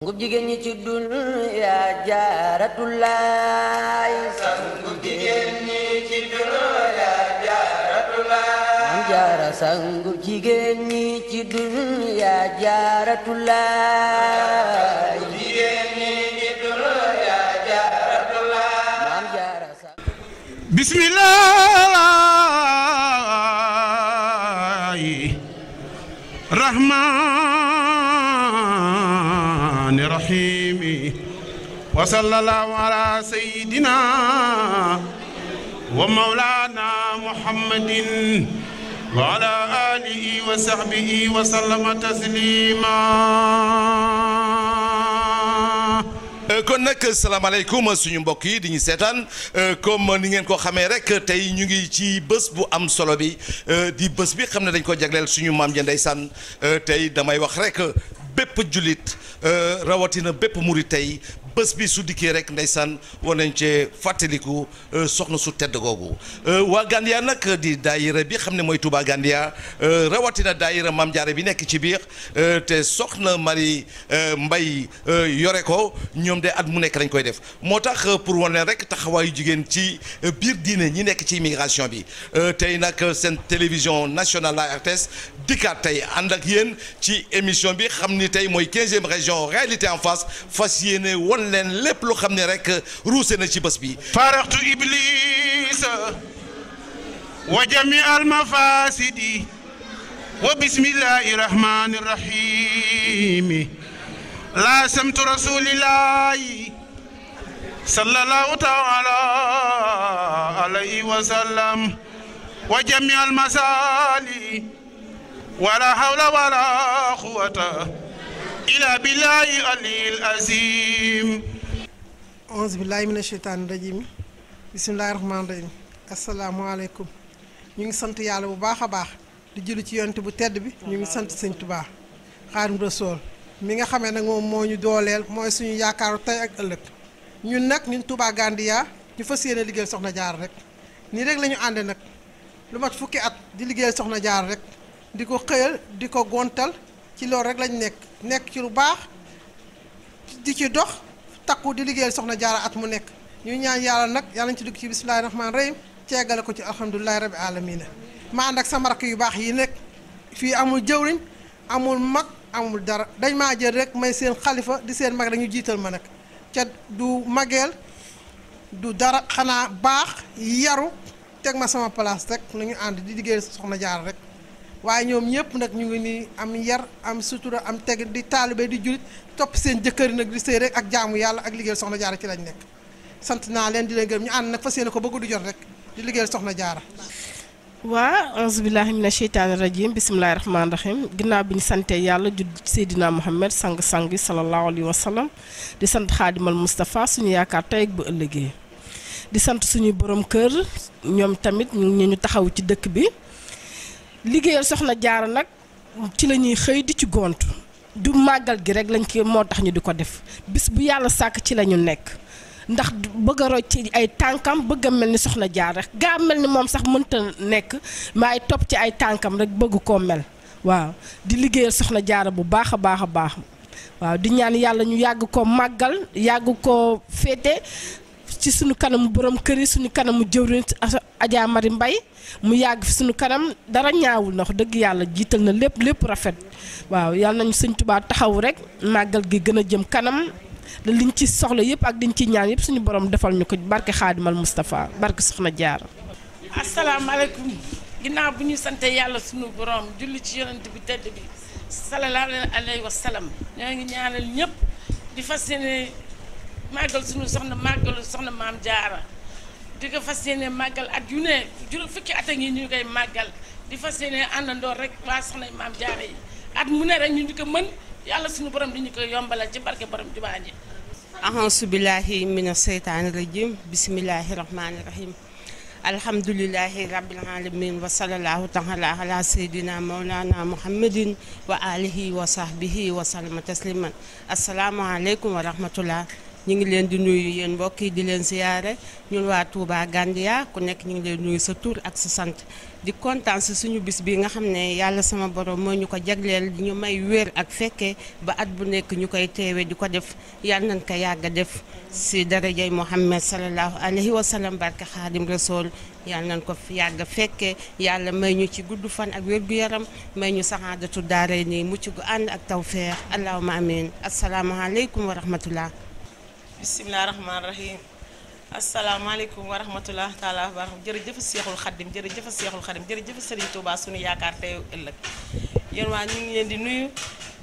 ngub jigéen ñi ci dunya jaaratullaay ngub jigéen ñi ci dunya jaaratullaay Maam Jaara sangub jigéen ñi ci dunya jaaratullaay jigéen ñi ci dunya jaaratullaay Maam Jaara bismillaahi rahmaani rahiimi wa sallallaahu alaa sayyidina wa mawlaana muhammadin wa alaa aalihi wa sahbihi wa sallama tasliima. kon nag salaamaaleykum suñu mbokk yi di ñu seetaan comme ni ngeen ko xamee rek tey ñu ngi ci bés bu am solo bi di bés bi xam ne dañ ko jagleel suñu maam ja ndeysaan tey damay wax rek bépp jullit rawatina bépp murit tey bés bi su dikkee rek ndeysaan war nañ cee fàttaliku soxna su tedd googu waa Gandia nag di daayira bi xam ne mooy Touba Gandia rawatina daayira Maam Jaara bi nekk ci biir te soxna Marie Mbay yore ko ñoom de at mu nekk lañ koy def moo tax pour wane rek taxawaayu jigéen ci biir diine ñi nekk ci immigration bi tey nag seen télévision nationale la RTS dikkaat tey ànd ak yéen ci émission bi xam ni tey mooy 15e région réalité en face fas yéene won leen lépp lu xam ne rek ruuse na ci bés bi. faraxtu iblisa wa jami al mafasidi wa bismillahi rahmani rahimi la samtu rasulillahi sallallahu taala alayhi wa sallam wa jami al masali wala hawla wala quwwata ila billahi alil azim. auzu billahi mina sheytaani rajim bismillahi rahmaani rahim asalaamaaleykum. ñu ngi sant yàlla bu baax a baax di julli ci yonent bu tedd bi ñu ngi sant sëñ Tuubaa Xaadimu Rasuul mi nga xamee nag moom moo ñu dooleel mooy suñu yaakaaru tey ak ëllëg ñun nag ñun Touba Gandia ñu fas yéene liggéeyal Soxna Jaara rek nii rek la ñu ànde nag lu mat fukki at di liggéeyal Soxna Jaara rek di ko xëyal di ko gontal ci loolu rek lañ nekk ci lu baax di ci dox takku di liggéeyal Soxna Jaara at mu nekk ñu ñaan yàlla nag yàlla ñu ci dugg ci bismillaahi rahmaani rahim ceegale ko ci alhamdulilahi rabbi alamina ma ànd ak sama rakk yu baax yi nekk fii amul jëwriñ amul mag amul dara dañ maa jël rek may seen xalifa di seen mag rek ñu jiital ma nag ca du mageel du dara xanaa baax yaru teg ma sama place rek la ñu ànd di liggéeyal Soxna Jaara rek waaye ñoom ñëpp nag ñu ngi nii am yar am sutura am teg di taalibe di jullit topp seen jëkkër yi nag di sëy rek ak jaamu yàlla ak liggéeyal Soxna Jaara ci lañ nekk sant naa leen di leen gërëm ñu ànd nag fas yéene ko bëgg du jot rek di liggéeyal Soxna Jaara. waa auzu billahi mina sheytaani rajim bisimilahi rahmaani rahim ginnaaw bi ñu sante yàlla judd Seydina Muhammad sang-sang yi sallallahu alayhi wa sallam di sant xaadimal Moustapha suñu yaakaar tey ak bu ëllëgee di sant suñuy borom kër ñoom tamit ñu taxaw ci dëkk bi liggéeyal Soxna Jaara nag ci la ñuy xëy di ci gontu du màggal gi rek lañ ko moo tax ñu di ko def bis bu yàlla sàkk ci la ñu nekk ndax bëgg a rocc ci ay tànkam bëgg a mel ni Soxna Jaara rek gaa mel ni moom sax mënta nekk maay topp ci ay tànkam rek bëgg koo mel waaw di liggéeyal Soxna Jaara bu baax a baax a baax waaw di ñaan yàlla ñu yàgg ko màggal yàgg ko féete ci suñu kanamu borom kër yi suñu kanamu jëwriñ Adja Mari Mbay mu yàgg fi suñu kanam dara ñaawul ndax dëgg yàlla jiital na lépp rafet waaw yàlla nañu Sëñ Tuubaa taxaw rek màggal gi gën a jëm kanam liñ ci soxla yëpp ak liñ ci ñaan yëpp suñu borom defal ñu ko barke Xaadimal Moustapha barke Soxna Jaara. asalaamaaleykum ginnaaw bu ñu sante yàlla suñu borom julli ci yonent bi tedd bi sallallahu alayhi wa sallam ñoo ngi ñaanal ñëpp di fas yéene màggal suñu soxna màggalu soxna Maam Jaara di ko fas yéene màggal at yu ne juróom fukki at a ngi ñu koy màggal di fas yéene àndandoo rek waa soxna Maam Jaara yi at mu ne rek ñu di ko mën yàlla suñu borom di ñu koy yombalal ci barke borom jumaa ji. ahonsu billahi mina seytaani rajim bismillahi rahmani rahim alhamdulillahi rabbil alamin wa sallallahu taala ala seydina maulana muhammadin wa alihi wa sahbihi wa sallama tasliman assalaamu aleykum wa rahmatullah ñu ngi leen di nuyu yéen mbokk yi di leen siyaare ñun waa Touba Gandia ku nekk ñu ngi leen nuyu sa tur ak sa sant di kontaan si suñu bis bi nga xam ne yàlla sama borom moo ñu ko jagleel di ñu may wér ak fekkee ba at bu nekk ñu koy teewee di ko def yàlla nañ ko yàgg a def si darajay Muhammad sallallahu alayhi wa sallam barke Xaadim Rasool yàlla nañ ko yàgg a fekkee yàlla may ñu ci gudd fan ak wér gu yaram may ñu saxaadatu daare nii mucc gu ànd ak tawfeex allahumma amin asalaamaaleykum wa rahmatullah bisimilah rahmaani rahim asalaamaaleykum wa rahmatulah taala wa barakatuh jërëjëf Seexul Xadim jërëjëf Seexul Xadim jërëjëf Serigne Touba sunu yaakaar tey ëllëg yéen waa ñu ngi leen di nuyu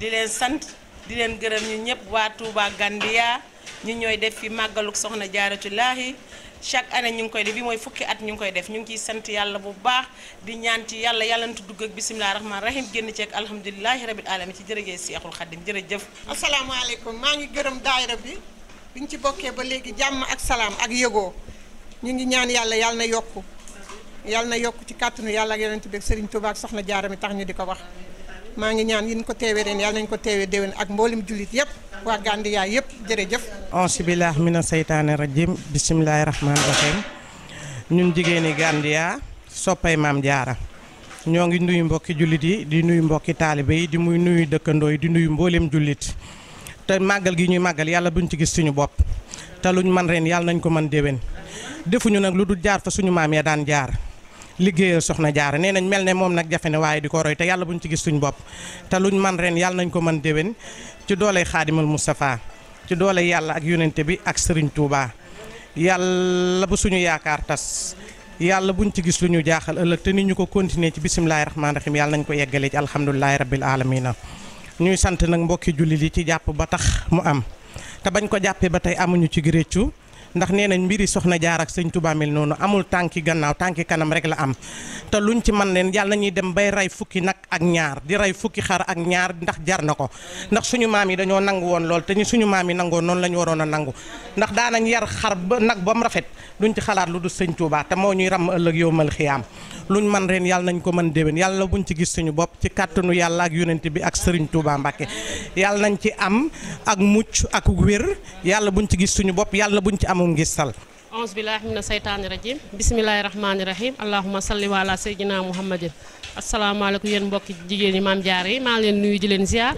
di leen sant di leen gërëm ñu ñëpp waa Touba Gandia ñu ñooy def fi màggaluk soxna Jaaratulaahi chaque année ñu ngi koy def bi mooy fukki at ñu ngi koy def ñu ngi ciy sant yàlla bu baax di ñaan ci yàlla yàlla na dugg ak bisimilah rahmaani rahim génn ci ak alhamdulilahi rabil alamin ci jërëjëf Seexul Xadim jërëjëf. asalaamaaleykum maa ngi gërëm daayira bi. biñ ci bokkee ba léegi jàmm ak salaam ak yëgoo ñu ngi ñaan yàlla na yokku ci kàttanu yàlla ak yonent bi ak Serigne Touba ak soxna Jaara mi tax ñu di ko wax maa ngi ñaan yi ñu ko teewee ren yàlla nañu ko teewee déwén ak mboolem jullit yëpp waa Gandia yëpp jërëjëf. auzu billaahi mina seytaane rajim bismillaahi rahmaani rahim ñun jigéeni Gandia soppay maam Jaara ñoo ngi nuyu mbokki jullit yi di nuyu mbokki taalibe yi di muy nuyu dëkkandoo yi di nuyu mboolem jullit te màggal gi ñuy màggal yàlla buñ ci gis suñu bopp te luñ man ren yàlla nañ ko mën déwén defuñu nag lu dul jaar fa suñu maam ya daan jaar liggéeyal soxna Jaara nee nañ mel ne moom nag jafe ne waaye di ko roy te yàlla buñ ci gis suñu bopp te luñ man ren yàlla nañ ko mën déwén ci dooley Xaadimal Moustapha ci dooley yàlla ak yonente bi ak Serigne Touba yàlla bu suñu yaakaar tas yàlla buñ ci gis lu ñu jaaxal ëllëg te ni ñu ko continuer ci bisimilahi rahmaani rahim yàlla nañ ko yeggalee ci alhamdulilahi rabbil alamina ñuy sant nag mbokki jullit yi ci jàpp ba tax mu am te bañ ko jàppee ba tey amuñu ci réccu ndax nee nañ mbiri soxna Jaar ak sëñ Touba mel noonu amul tànki gannaaw tànki kanam rek la am te luñ ci man leen yàlla nañuy dem bay rey fukki nag ak ñaar di rey fukki xar ak ñaar ndax jar na ko ndax suñu maam yi dañoo nangu woon lool te ni suñu maam yi nangoo noonu la ñu waroon a nangu ndax daanañ yar xar ba nag ba mu rafet duñ ci xalaat lu dul sëñ Touba te moo ñuy ram ëllëg yowmal xiyaam luñ man ren yàlla nañ ko mën déwén yàlla buñ ci gis suñu bopp ci kàttanu yàlla ak yonent bi ak Serigne Touba Mbacke yàlla nañ ci am ak mucc ak wér yàlla buñ ci gis suñu bopp yàlla buñ ci amul ngistal. auzu billaahi mina seytaani rajiim bismillaahi rahmaani rahiim allahumma salli wa ala sayyidina muhammadin asalaamaaleykum yéen mbokki jigéen yi maam Jaara yi maa ngi leen nuyu di leen ziar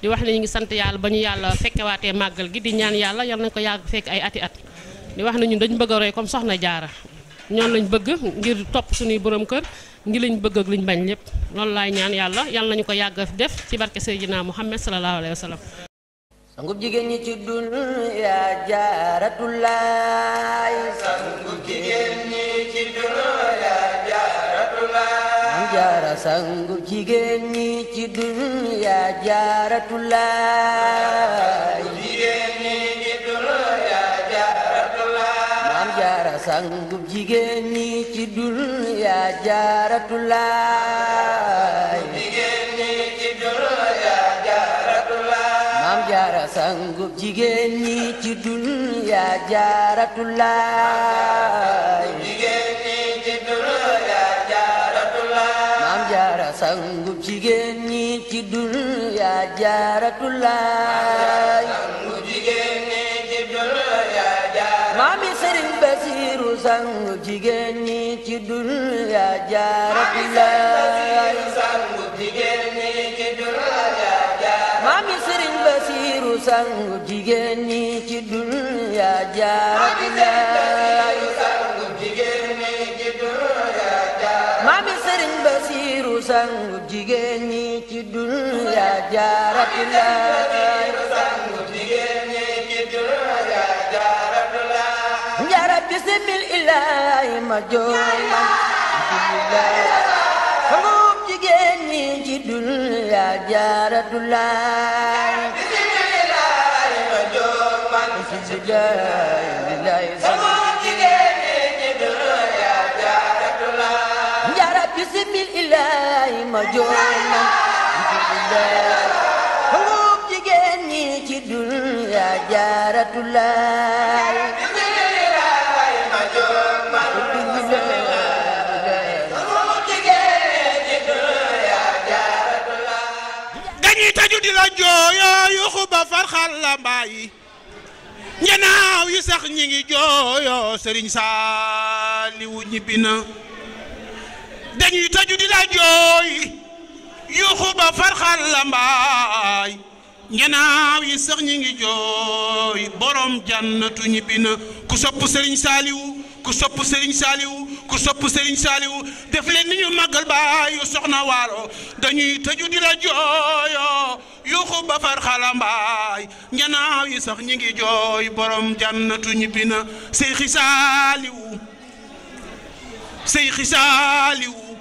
di wax ne ñu ngi sant yàlla ba ñu yàlla fekkewaatee màggal gi di ñaan yàlla yal nañ ko yàgg fekk ay ati at di wax ne ñun dañu bëgg a roy comme soxna Jaara ñoom lañ bëgg ngir topp suñuy borom kër ngir lañ bëgg ak liñ bañ lépp loolu laay ñaan yàlla yal nañu ko yàgg def ci barke Seydina Muhammad sallallahu alayhi wa sallam. sangub jigéen ñi ci dunya Jaaratulaay. sangub jigéen ñi ci dunya Jaaratulaay. Maam Jaara sangub jigéen ñi ci dunya Jaaratulaay. jigéen ñi ci dunya Jaaratulaay. Maam Jaara sangub jigéen ñi ci dunya Jaaratulaay. jigéen ñi ci dunya Jaaratulaay. Maam Jaara sangub jigéen ñi ci dunya Jaaratulaay. jigéen ñi ci dunya Jaaratulaay. Maam Jaara sangub jigéen ñi ci dunya Jaaratulaay. sangub jigéen ñi ci dunya Jaaratulaay. Maami Sëriñ Basiiru sangub jigéen ñi ci dunya Jaaratulaay. sangub jigéen ñi ci dunya Jaaratulaay. Maami Sëriñ Basiiru sangub jigéen ñi ci dunya Jaaratulaay. sangub jigéen ñi ci dunya Jaaratulaay. Maami Sëriñ Basiiru sangub jigéen ñi ci dunya Jaaratulaay. sangub jigéen ñi ci dunya Jaaratulaay. Njaara bisimil ilaahi ma jooy sangub jigéen ñi ci dunya Jaaratulaay. Njaara bisimil ilaahi ma jooy sangub jigéen ñi ci dunya Jaaratulaay. gañi taju di la jooyo yu xuba farxal la mbaayi njanaaw yi sax ñi ngi jooyo sëriñ Saaliwu ñibbi na dañuy tëju di la jooy yuuxu ba farxal la mbaay njanaaw yi sax ñi ngi jooy borom jannatu ñibbi na ku sopp sëriñ Saaliwu ku sopp sëriñ Saaliwu ku sopp sëriñ Saaliwu def leen ni ñu màggal baayu soxna waalo dañuy tëju di la jooyo yuuxu ba far xalambaay njanaaw yi sax ñi ngi jooy borom jannatu ñibbi na Seyxi Saaliwu Seyxi Saaliwu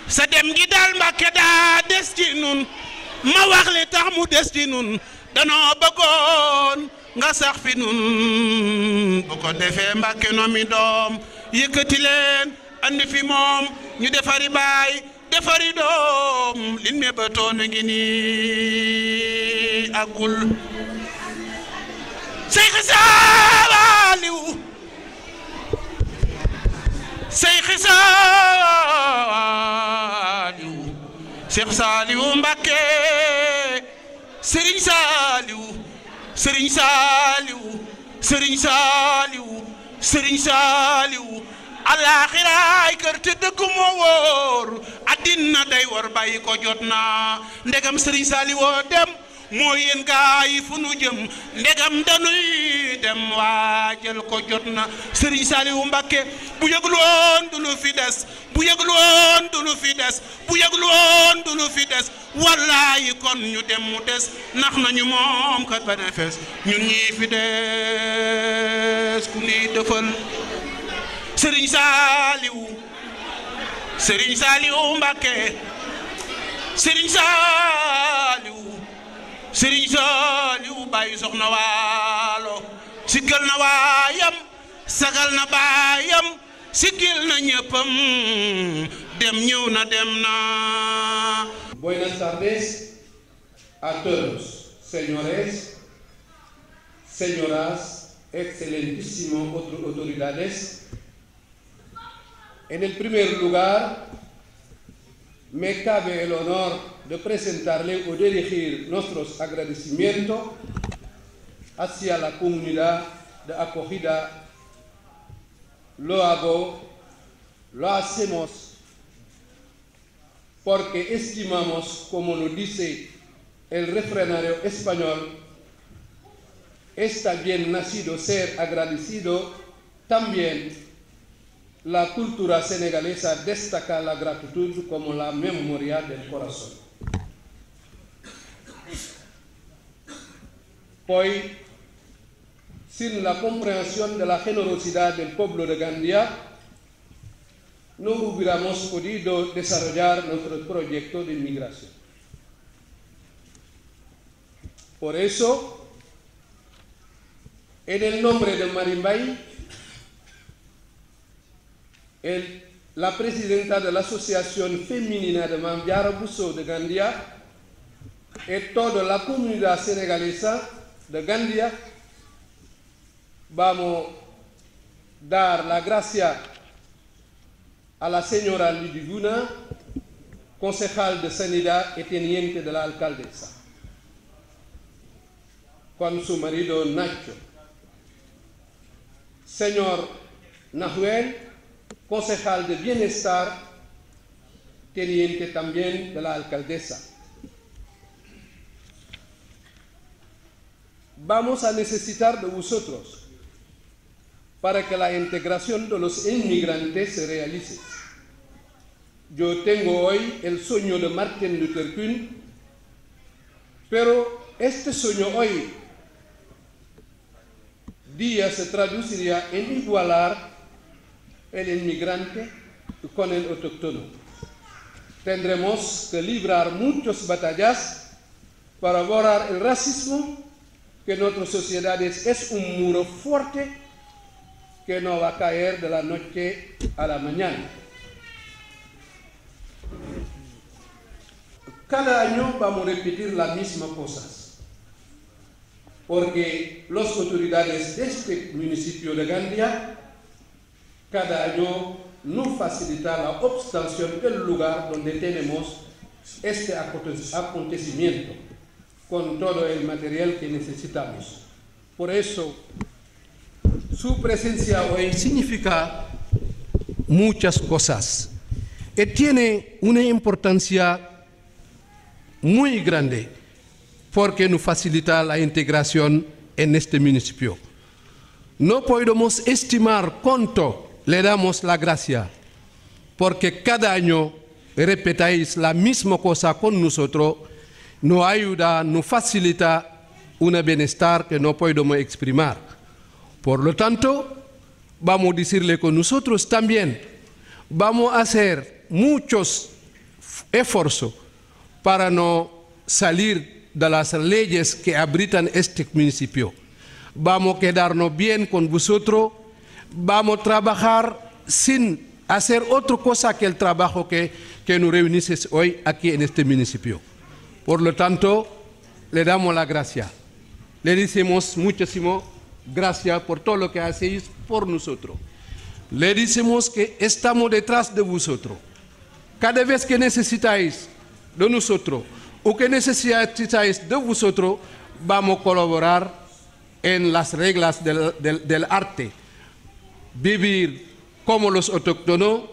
sa dem gi daal Mbàkke daa des ci nun ma wax li tax mu des ci nun danoo bëggoon nga sax fi nun bu ko defee Mbàkke noomi doom yëkkati leen andi fi moom ñu defari baay defari doom lin me ba toon ngi nii agul Seyxi Saaliwu Seyxi Saaliwu Seyxi Saaliwu Mbàkke Sëriñ Saaliwu Sëriñ Saaliwu Sëriñ Saaliwu Sëriñ Saaliwu alaaxiraay kër te dëgg moo wóor addina day war bàyyi ko jot na ndegam Sëriñ Saaliwu dem moo yéen gaa yi fu nu jëm ndegam danuy dem waajal ko jot na Sëriñ Saaliwu Mbàkke bu yëglu woon du lu fi des bu yëglu woon du lu fi des bu yëglu woon du lu fi des wallaayi kon ñu dem mu des nax nañu moom kat ba ne fees ñun ñii fi des ku ni defal Sëriñ Saaliwu Sëriñ Saaliwu Mbàkke Sëriñ Saaliwu Sëriñ Saaliwu bàyyi soxna waalo siggal na waayam sagal na baayam siggil na ñëppam dem ñëw na dem na. Buenas tardes a todos, señores, señoras, excelentísimas autoridades. En el primer lugar, me cabe el honor de presentarle o dirigir nuestros agradecimientos hacia la comunidad de acogida. Lo hacemos porque estimamos, como lo dice el refranario español, está bien nacido ser agradecido. También la cultura senegalesa destaca la gratitud como la memoria del corazón. Pues, sin la comprensión de la generosidad del pueblo de Gandía, no hubiéramos podido desarrollar nuestro proyecto de inmigración. Por eso, en el nombre de Marimbay, la presidenta de la Asociación Femenina de Mame Diarra Bousso de Gandía y toda la comunidad senegalesa de Gandía, vamos a dar la gracia a la señora Lidiguna, concejal de Sanidad y teniente de la alcaldesa, con su marido Nacho. Señor Nahuel, concejal de Bienestar, teniente también de la alcaldesa. Vamos a necesitar de vosotros para que la integración de los inmigrantes se realice. Yo tengo hoy el sueño de Martin Luther King, pero este sueño hoy día se traduciría en igualar el inmigrante con el autóctono. Tendremos que librar muchas batallas para borrar el racismo, que en nuestras sociedades es un muro fuerte que no va a caer de la noche a la mañana. Cada año vamos a repetir las mismas cosas, porque las autoridades de este municipio de Gandía cada año nos facilitan la obtención del lugar donde tenemos este acontecimiento, con todo el material que necesitamos. Por eso, su presencia hoy significa muchas cosas y tiene una importancia muy grande porque nos facilita la integración en este municipio. No podemos estimar cuánto le damos la gracia, porque cada año repetáis la misma cosa con nosotros, nos ayuda, nos facilita un bienestar que no podemos exprimir. Por lo tanto, vamos a decirle con nosotros también, vamos a hacer muchos esfuerzos para no salir de las leyes que habitan este municipio. Vamos a quedarnos bien con vosotros, vamos a trabajar sin hacer otra cosa que el trabajo que nos reunís hoy aquí en este municipio. Por lo tanto, le damos la gracia. Le decimos muchísimo gracias por todo lo que hacéis por nosotros. Le decimos que estamos detrás de vosotros. Cada vez que necesitáis de nosotros o que necesitáis de vosotros, vamos a colaborar en las reglas del arte. Vivir como los autóctonos,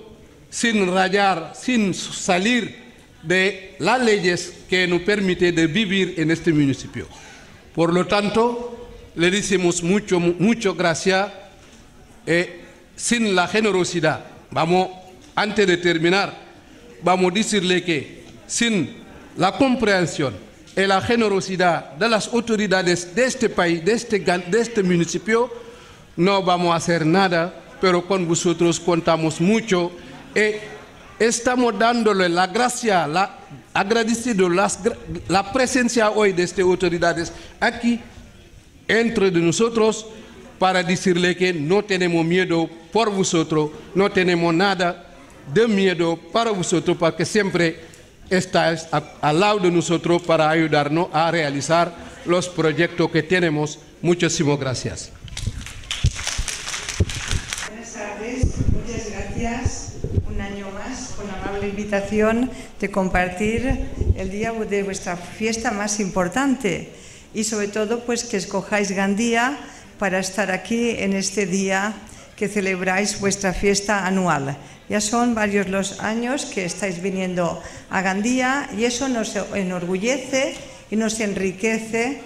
sin rayar, sin salir de las leyes que nos permiten de vivir en este municipio. Por lo tanto, le decimos mucho gracias. Sin la generosidad, antes de terminar, vamos a decirle que sin la comprensión y la generosidad de las autoridades de este país, de este municipio, no vamos a hacer nada, pero con vosotros contamos mucho y estamos dándole la gracia, agradeciendo la presencia hoy de estas autoridades aquí entre nosotros para decirle que no tenemos miedo por vosotros, no tenemos nada de miedo para vosotros, porque siempre estáis al lado de nosotros para ayudarnos a realizar los proyectos que tenemos. Muchísimas gracias. Buenas tardes, muchas gracias un año más con la amable invitación de compartir el día de vuestra fiesta más importante y sobre todo pues que escojáis Gandía para estar aquí en este día que celebráis vuestra fiesta anual. Ya son varios los años que estáis viniendo a Gandía y eso nos enorgullece y nos enriquece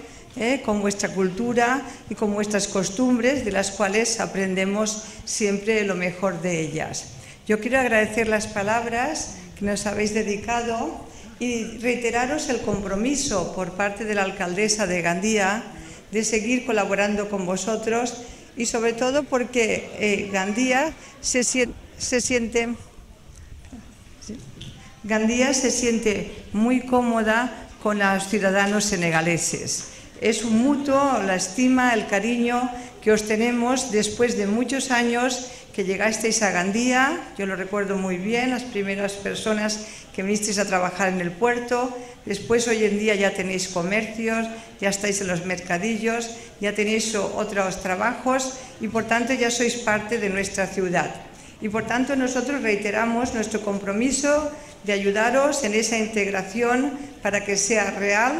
con vuestra cultura y con vuestras costumbres, de las cuales aprendemos siempre lo mejor de ellas. Yo quiero agradecer las palabras que nos habéis dedicado y reiteraros el compromiso por parte de la alcaldesa de Gandía de seguir colaborando con vosotros y sobre todo porque Gandía se siente muy cómoda con los ciudadanos senegaleses. Es un mutuo la estima, el cariño que os tenemos después de muchos años que llegasteis a Gandía. Yo lo recuerdo muy bien, las primeras personas que vinisteis a trabajar en el puerto. Después, hoy en día ya tenéis comercios, ya estáis en los mercadillos, ya tenéis otros trabajos y por tanto ya sois parte de nuestra ciudad. Y por tanto nosotros reiteramos nuestro compromiso de ayudaros en esa integración para que sea real,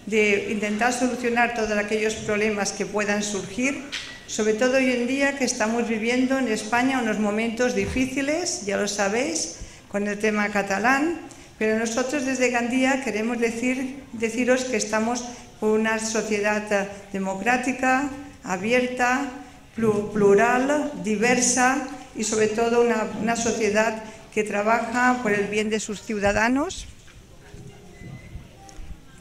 de intentar solucionar todos aquellos problemas que puedan surgir, sobre todo hoy en día que estamos viviendo en España unos momentos difíciles, ya lo sabéis, con el tema catalán, pero nosotros desde Gandía queremos deciros que estamos por una sociedad democrática, abierta, plural, diversa y sobre todo una sociedad que trabaja por el bien de sus ciudadanos,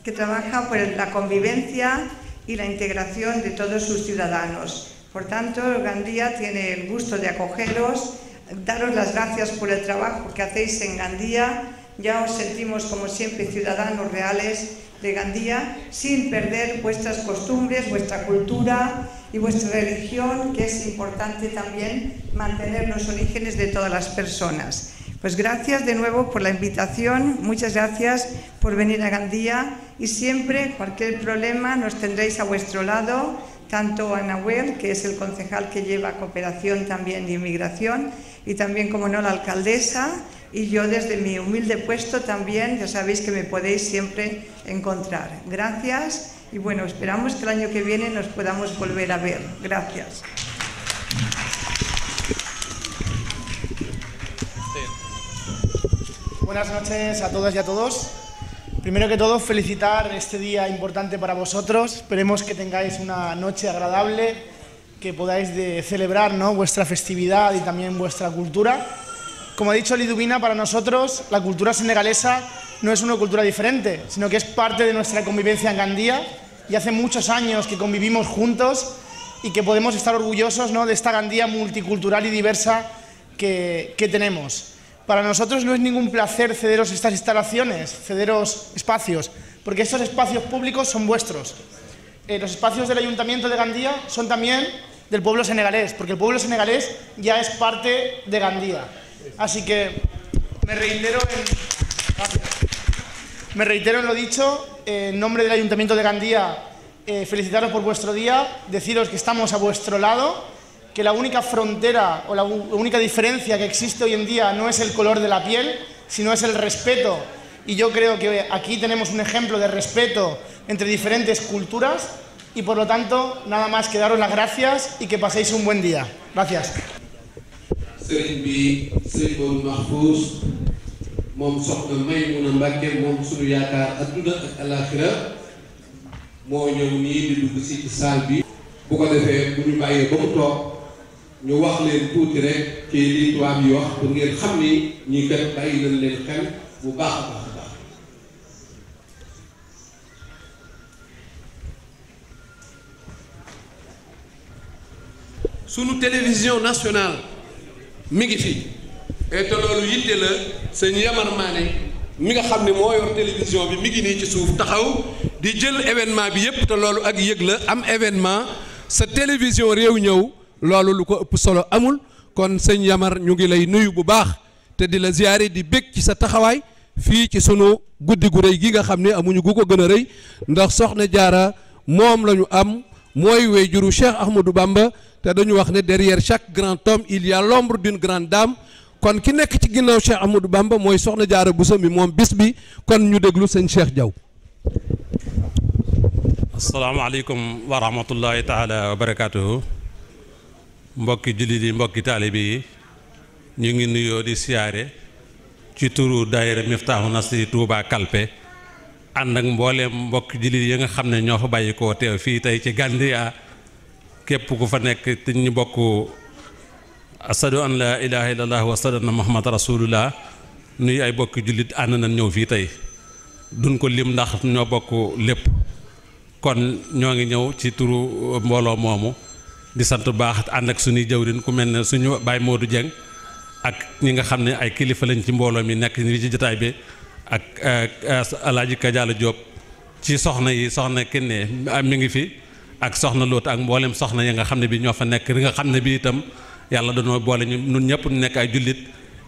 que trabaja por la convivencia y la integración de todos sus ciudadanos. Por tanto, Gandía tiene el gusto de acogeros, daros las gracias por el trabajo que hacéis en Gandía. Ya os sentimos como siempre ciudadanos reales de Gandía, sin perder vuestras costumbres, vuestra cultura y vuestra religión, que es importante también mantener los orígenes de todas las personas. Pues gracias de nuevo por la invitación, muchas gracias por venir a Gandía y siempre cualquier problema nos tendréis a vuestro lado, tanto a Nahuel, que es el concejal que lleva cooperación también y inmigración, y también, como no, la alcaldesa, y yo desde mi humilde puesto también, ya sabéis que me podéis siempre encontrar. Gracias y bueno, esperamos que el año que viene nos podamos volver a ver. Gracias. Buenas noches a todas y a todos. Primero que todo, felicitar este día importante para vosotros. Esperemos que tengáis una noche agradable, que podáis celebrar, ¿no?, vuestra festividad y también vuestra cultura. Como ha dicho Liduvina, para nosotros la cultura senegalesa no es una cultura diferente, sino que es parte de nuestra convivencia en Gandía, y hace muchos años que convivimos juntos y que podemos estar orgullosos, ¿no?, de esta Gandía multicultural y diversa que tenemos. Para nosotros no es ningún placer cederos estas instalaciones, cederos espacios, porque estos espacios públicos son vuestros. Los espacios del Ayuntamiento de Gandía son también del pueblo senegalés, porque el pueblo senegalés ya es parte de Gandía. Así que me reitero en lo dicho, en nombre del Ayuntamiento de Gandía, felicitaros por vuestro día, deciros que estamos a vuestro lado, que la única frontera o la única diferencia que existe hoy en día no es el color de la piel, sino es el respeto. Y yo creo que aquí tenemos un ejemplo de respeto entre diferentes culturas y, por lo tanto, nada más que daros las gracias y que paséis un buen día. Gracias. Sëriñ bi Sëriñ Modou Mahfouz moom soxna Maymuna Mbàkke moom sunu yaakaar adduna ak alaaxira moo ñëw nii di dugg si ci saal bi. bu ko defee bu ñu bàyyee ba mu toog ñu wax leen tuuti rek ci li tubaab yi wax pour ngeen xam ni ñii kat bàyyi nañ leen xel bu baax a baax a baax. sunu télévision nationale mi ngi fi te loolu yitte la sëñ Yamar Mané mi nga xam ne moo yor télévision bi mi ngi nii ci suuf taxaw di jël événement bi yépp te loolu ak yëg la am événement sa télévision réew ñëw loolu lu ko ëpp solo amul. kon sëñ Yamar ñu ngi lay nuyu bu baax te di la ziyaare di bég ci sa taxawaay fii ci sunu guddi gu rëy gi nga xam ne amuñu gu ko gën a rëy ndax soxna Jaara moom la ñu am mooy waajuru Cheikh Ahmadou Bamba te dañu wax ne derrière chaque grand homme il y a l'ombre d'une grande dame. kon ki nekk ci ginnaaw Cheikh Ahmadou Bamba mooy soxna Jaara Bousso mi moom bis bi kon ñu déglu sëñ Cheikh Diaw. asalaamaaleykum wa rahmatullahi taala wa barakaatuhu. mbokki jullit yi mbokki taalibe yi ñu ngi nuyoo di siyaare ci turu daayira Miftaahu Nasri Touba Kalpe ànd ak mbooleem mbokki jullit yi nga xam ne ñoo fa bàyyi koo teew fii tey ci Gandia képp ku fa nekk te ñu bokk asadu an la ilaha illallah wa asadu anna muhammad rasulullah nuy ay bokki jullit ànd nañ ñëw fii tey duñ ko lim ndax ñoo bokk lépp kon ñoo ngi ñëw ci turu mbooloo moomu di sant baax ànd ak suñuy jawrin ku mel ne suñu Baye Modou Dieng ak ñi nga xam ne ay kilifa lañ ci mbooloo mi nekk ni ci jotaay bi ak Alaaji Kadiala Diop ci soxna yi soxna Kenne mi ngi fi ak soxna Loota ak mboolem soxna yi nga xam ne bi ñoo fa nekk li nga xam ne bi itam yàlla dañoo boole ñu ñun ñëpp nekk ay jullit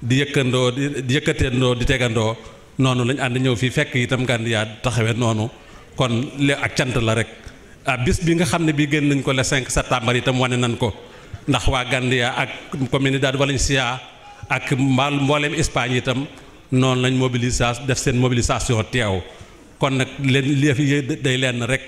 di yëkkandoo di yëkkateendoo di tegandoo noonu lañ ànd ñëw fii fekk itam Gandia taxawee noonu kon le ak cant la rek. bis bi nga xam ne bii génn nañ ko le 5 septembre itam wane nañ ko ndax waa Gandia ak Comunidad Valenciana ak mbooleem Espagne itam noonu lañ def seen mobilisation teew kon nag leen li fi day leen rek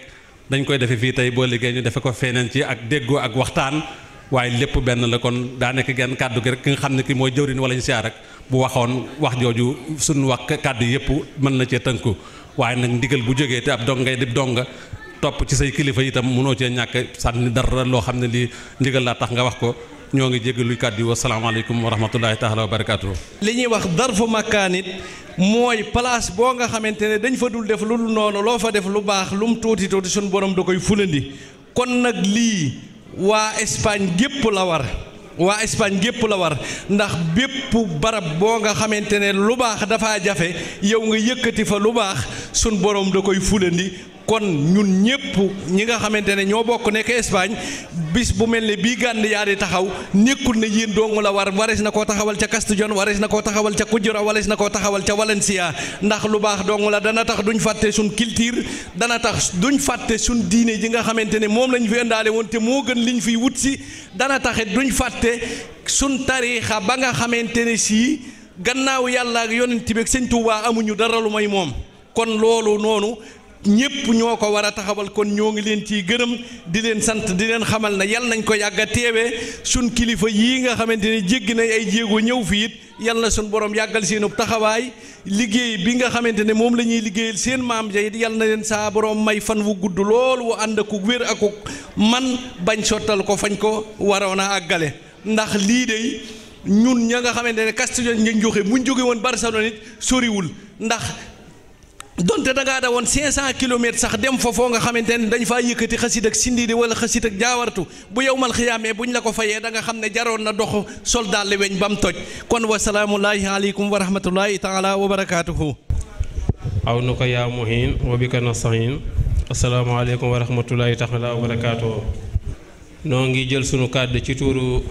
dañ koy defe fii tey boo liggéey ñu defe ko feneen ci ak déggoo ak waxtaan waaye lépp benn la kon daa nekk genn kàddu gi rek ki nga xam ne ki mooy jëwriñ Valenciana rek bu waxoon wax jooju suñu wax kàddu yëpp mën na cee tënku waaye nag ndigal bu jógee te ab dong ngay di donga topp ci say kilifa itam mënoo cee ñàkk sànni dara loo xam ne lii ndigal laa tax nga wax ko ñoo ngi jégalu kàddu yi wa salaamaaleykum wa rahmatullahi taala wa barakaatu. li ñuy wax darfu makkaanit mooy place boo nga xamante ne dañ fa dul def lu dul noonu loo fa def lu baax lu mu tuuti tuuti suñu borom da koy fulandi kon nag lii waa Espagne gépp la war. waa Espagne gépp la war ndax bépp barab boo nga xamante ne lu baax dafaa jafe yow nga yëkkati fa lu baax sun borom da koy fulandi kon ñun ñëpp ñi nga xamante ne ñoo bokk nekk Espagne bis bu mel ne bii Gandia di taxaw nekkul ne yéen dong la war warees na koo taxawal ca Castellón warees na koo taxawal ca Cudjura warees na koo taxawal ca Valencia ndax lu baax dong la dana tax duñ fàtte suñ culture dana tax duñ fàtte suñ diine ji nga xamante ne moom lañ fi indaale woon te moo gën liñ fiy wut si dana taxit duñ fàtte suñ tariixa ba nga xamante ne sii gannaaw yàlla ak yonent bi ak sëñ Tuubaa amuñu dara lu may moom kon loolu noonu ñépp ñoo ko war a taxawal kon ñoo ngi leen ciy gërëm di leen sant di leen xamal na yal nañ ko yàgg a teewee suñ kilifa yii nga xamante ne jéggi nañ ay jéego ñëw fii it yal na suñu borom yàggal seenu taxawaay liggéey bi nga xamante ne moom la ñuy liggéeyal seen maam ja yal na leen saa borom may fan wu gudd lool wu ànd ak wér ak man bañ sottal ko fañ ko waroon a àggale ndax lii de ñun ña nga xamante ne Castellón ñu joxe muñ jóge woon Barcelone it soriwul ndax donte da ngaa da woon 500 kilomètres sax dem fa foo nga xamante ne dañ faa yëkkati xasit ak sindiidi wala xasit ak jaawartu bu yow mal xiyaamee buñ la ko fayee da nga xam ne jaroon na dox soldat li weñ ba mu toj kon wasalaamullahi aleykum wa rahmatullahi taala wa barakaatuhu. aw nu ko yaa muhin wa bika nastahin asalaamaaleykum wa rahmatullahi taala wa barakaatuhu. noo ngi jël sunu kàddu ci tuuru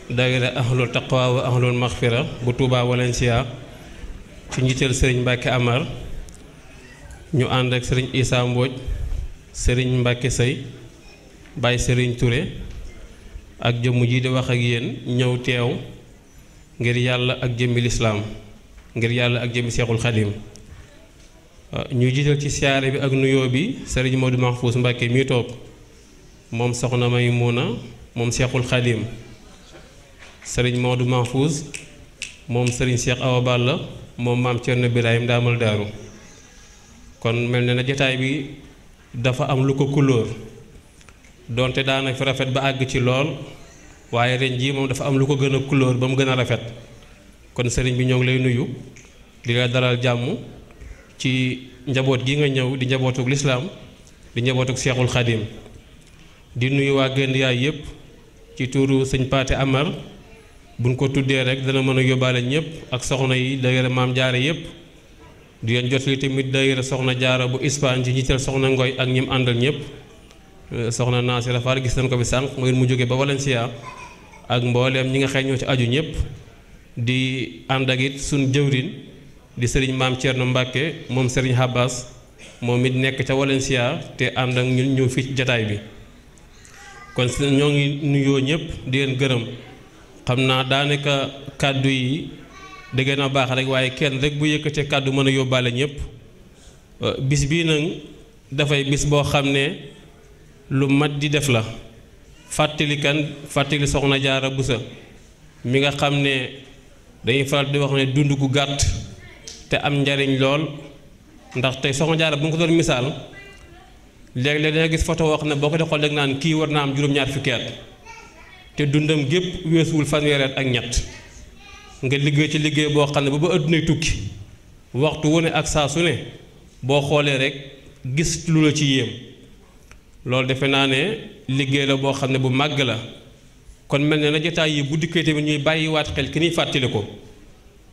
daayira ahlul taqwa wa ahlul maxfira bu Touba Valencia ci njiital Serigne Mbacke Amar ñu ànd ak Serigne Issa Mbodj Serigne Mbacke Sey Baye Serigne Touré ak jëmm ji di wax ak yéen ñëw teew ngir yàlla ak jëmmi lislaam ngir yàlla ak jëmmi Seexul Xadim ñu jiital ci siyaare bi ak nuyoo bi Serigne Modou Mahfous Mbacke mi toog moom soxna Maymuna moom Seexul Xadim Serigne Modou Mahfous moom Serigne Cheikh Awa Balla moom maam Cerno Birahim daamal daaru kon mel na jataay bi dafa am lu ko couleur donte daana fi rafet ba àgg ci lool waaye ren jii moom dafa am lu ko gën a couleur ba mu gën a rafet kon sëriñ bi ñoo ngi lay nuyu di la dalal jàmm ci njaboot gi nga ñëw di njabootuk lislaam di njabootuk Seexul Xadim di nuyu waa Guindiaye yépp ci tuuru sëñ Paate Amar buñ ko tuddee rek dana mën a yóbbaale ñëpp ak soxna yi daayira Maam Jaara yépp di leen jotali tamit daayira soxna Jaara bu Espagne ci njiital soxna Ngoy ak ñim àndal ñëpp soxna Naasira Faar gis nañ ko bi sànq mooy mu jóge ba Valencia ak mbooleem ñi nga xëy ñoo ci aju ñëpp di ànd ak it suñ jëwrin di sëriñ Maam Thierno Mbacke moom sëriñ Habas moom it nekk ca Valencia te ànd ak ñun ñëw fii ci jataay bi kon ñoo ngi nuyoo ñëpp di leen gërëm xam naa daanaka kàddu yi dëgg na baax rek waaye kenn rek bu yëkkatee kàddu mën a yóbbaale ñëpp bis bii nag dafay bis boo xam ne lu mat di def la fàttali soxna Jaara Buso mi nga xam ne dañuy faral di wax ne dund gu gàtt te am njariñ lool ndax tey soxna Jaara bu nga ko doon misaal léeg-léeg danga gis photo wax ne boo ko dee xool rek naan kii war naa am juróom-ñaar fukki at te dundam gépp weesuwul fanweeri at ak ñett nga liggéey ci liggéey boo xam ne ba addunay tukki waxtu wu ne ak saa su ne boo xoolee rek gis lu la ci yéem loolu defe naa ne liggéey la boo xam ne bu màgg la kon mel ne na jotaay yi bu dikkee tamit ñuy bàyyiwaat xel ki ñuy fàttali ko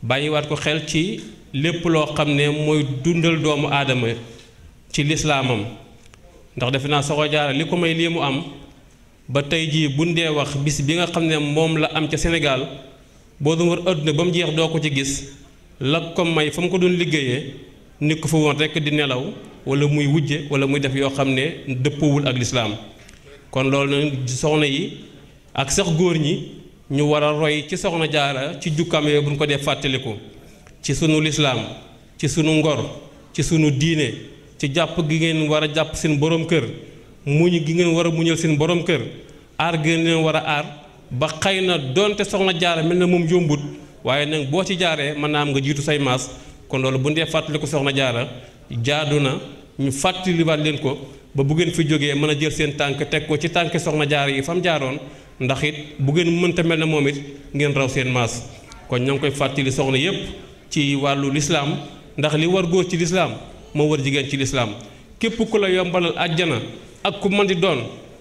bàyyiwaat ko xel ci lépp loo xam ne mooy dundal doomu aadama ci lislaamam ndax defe naa Soxna Jaara li ko may lii mu am ba tey jii buñ dee wax bis bi nga xam ne moom la am ca Sénégal boo doon war adduna ba mu jeex doo ko ci gis la ko may fa mu ko doon liggéeyee nit ko fa woon rekk di nelaw wala muy wujje wala muy def yoo xam ne dëppoowul ak lislaam kon loolu nag soxna yi ak sax góor ñi ñu war a roy ci Soxna Jaara ci jukkaam yooyu bu ñu ko dee fàttaliku ci sunu lislaam ci sunu ngor ci sunu diine ci jàpp gi ngeen war a jàpp seen borom kër muñ gi ngeen war a muñal seen borom kër aar gi ngeen leen war a aar ba xëy na donte Soxna Jaara mel na moom yombut waaye nag boo ci jaaree mën naa am nga jiitu say maas kon loolu bu ñu dee fàttaliku Soxna Jaara jaadu na ñu fàttaliwaat leen ko ba bu ngeen fi jógee mën a jël seen tànk teg ko ci tànk Soxna Jaara yi fa mu jaaroon ndax it bu ngeen mënta mel na moom it ngeen raw seen maas kon ñoo ngi koy fàttali soxna yépp ci wàllu lislaam ndax li war góor ci lislaam moo war jigéen ci lislaam képp ku la yombalal àjjana ak ku mën di doon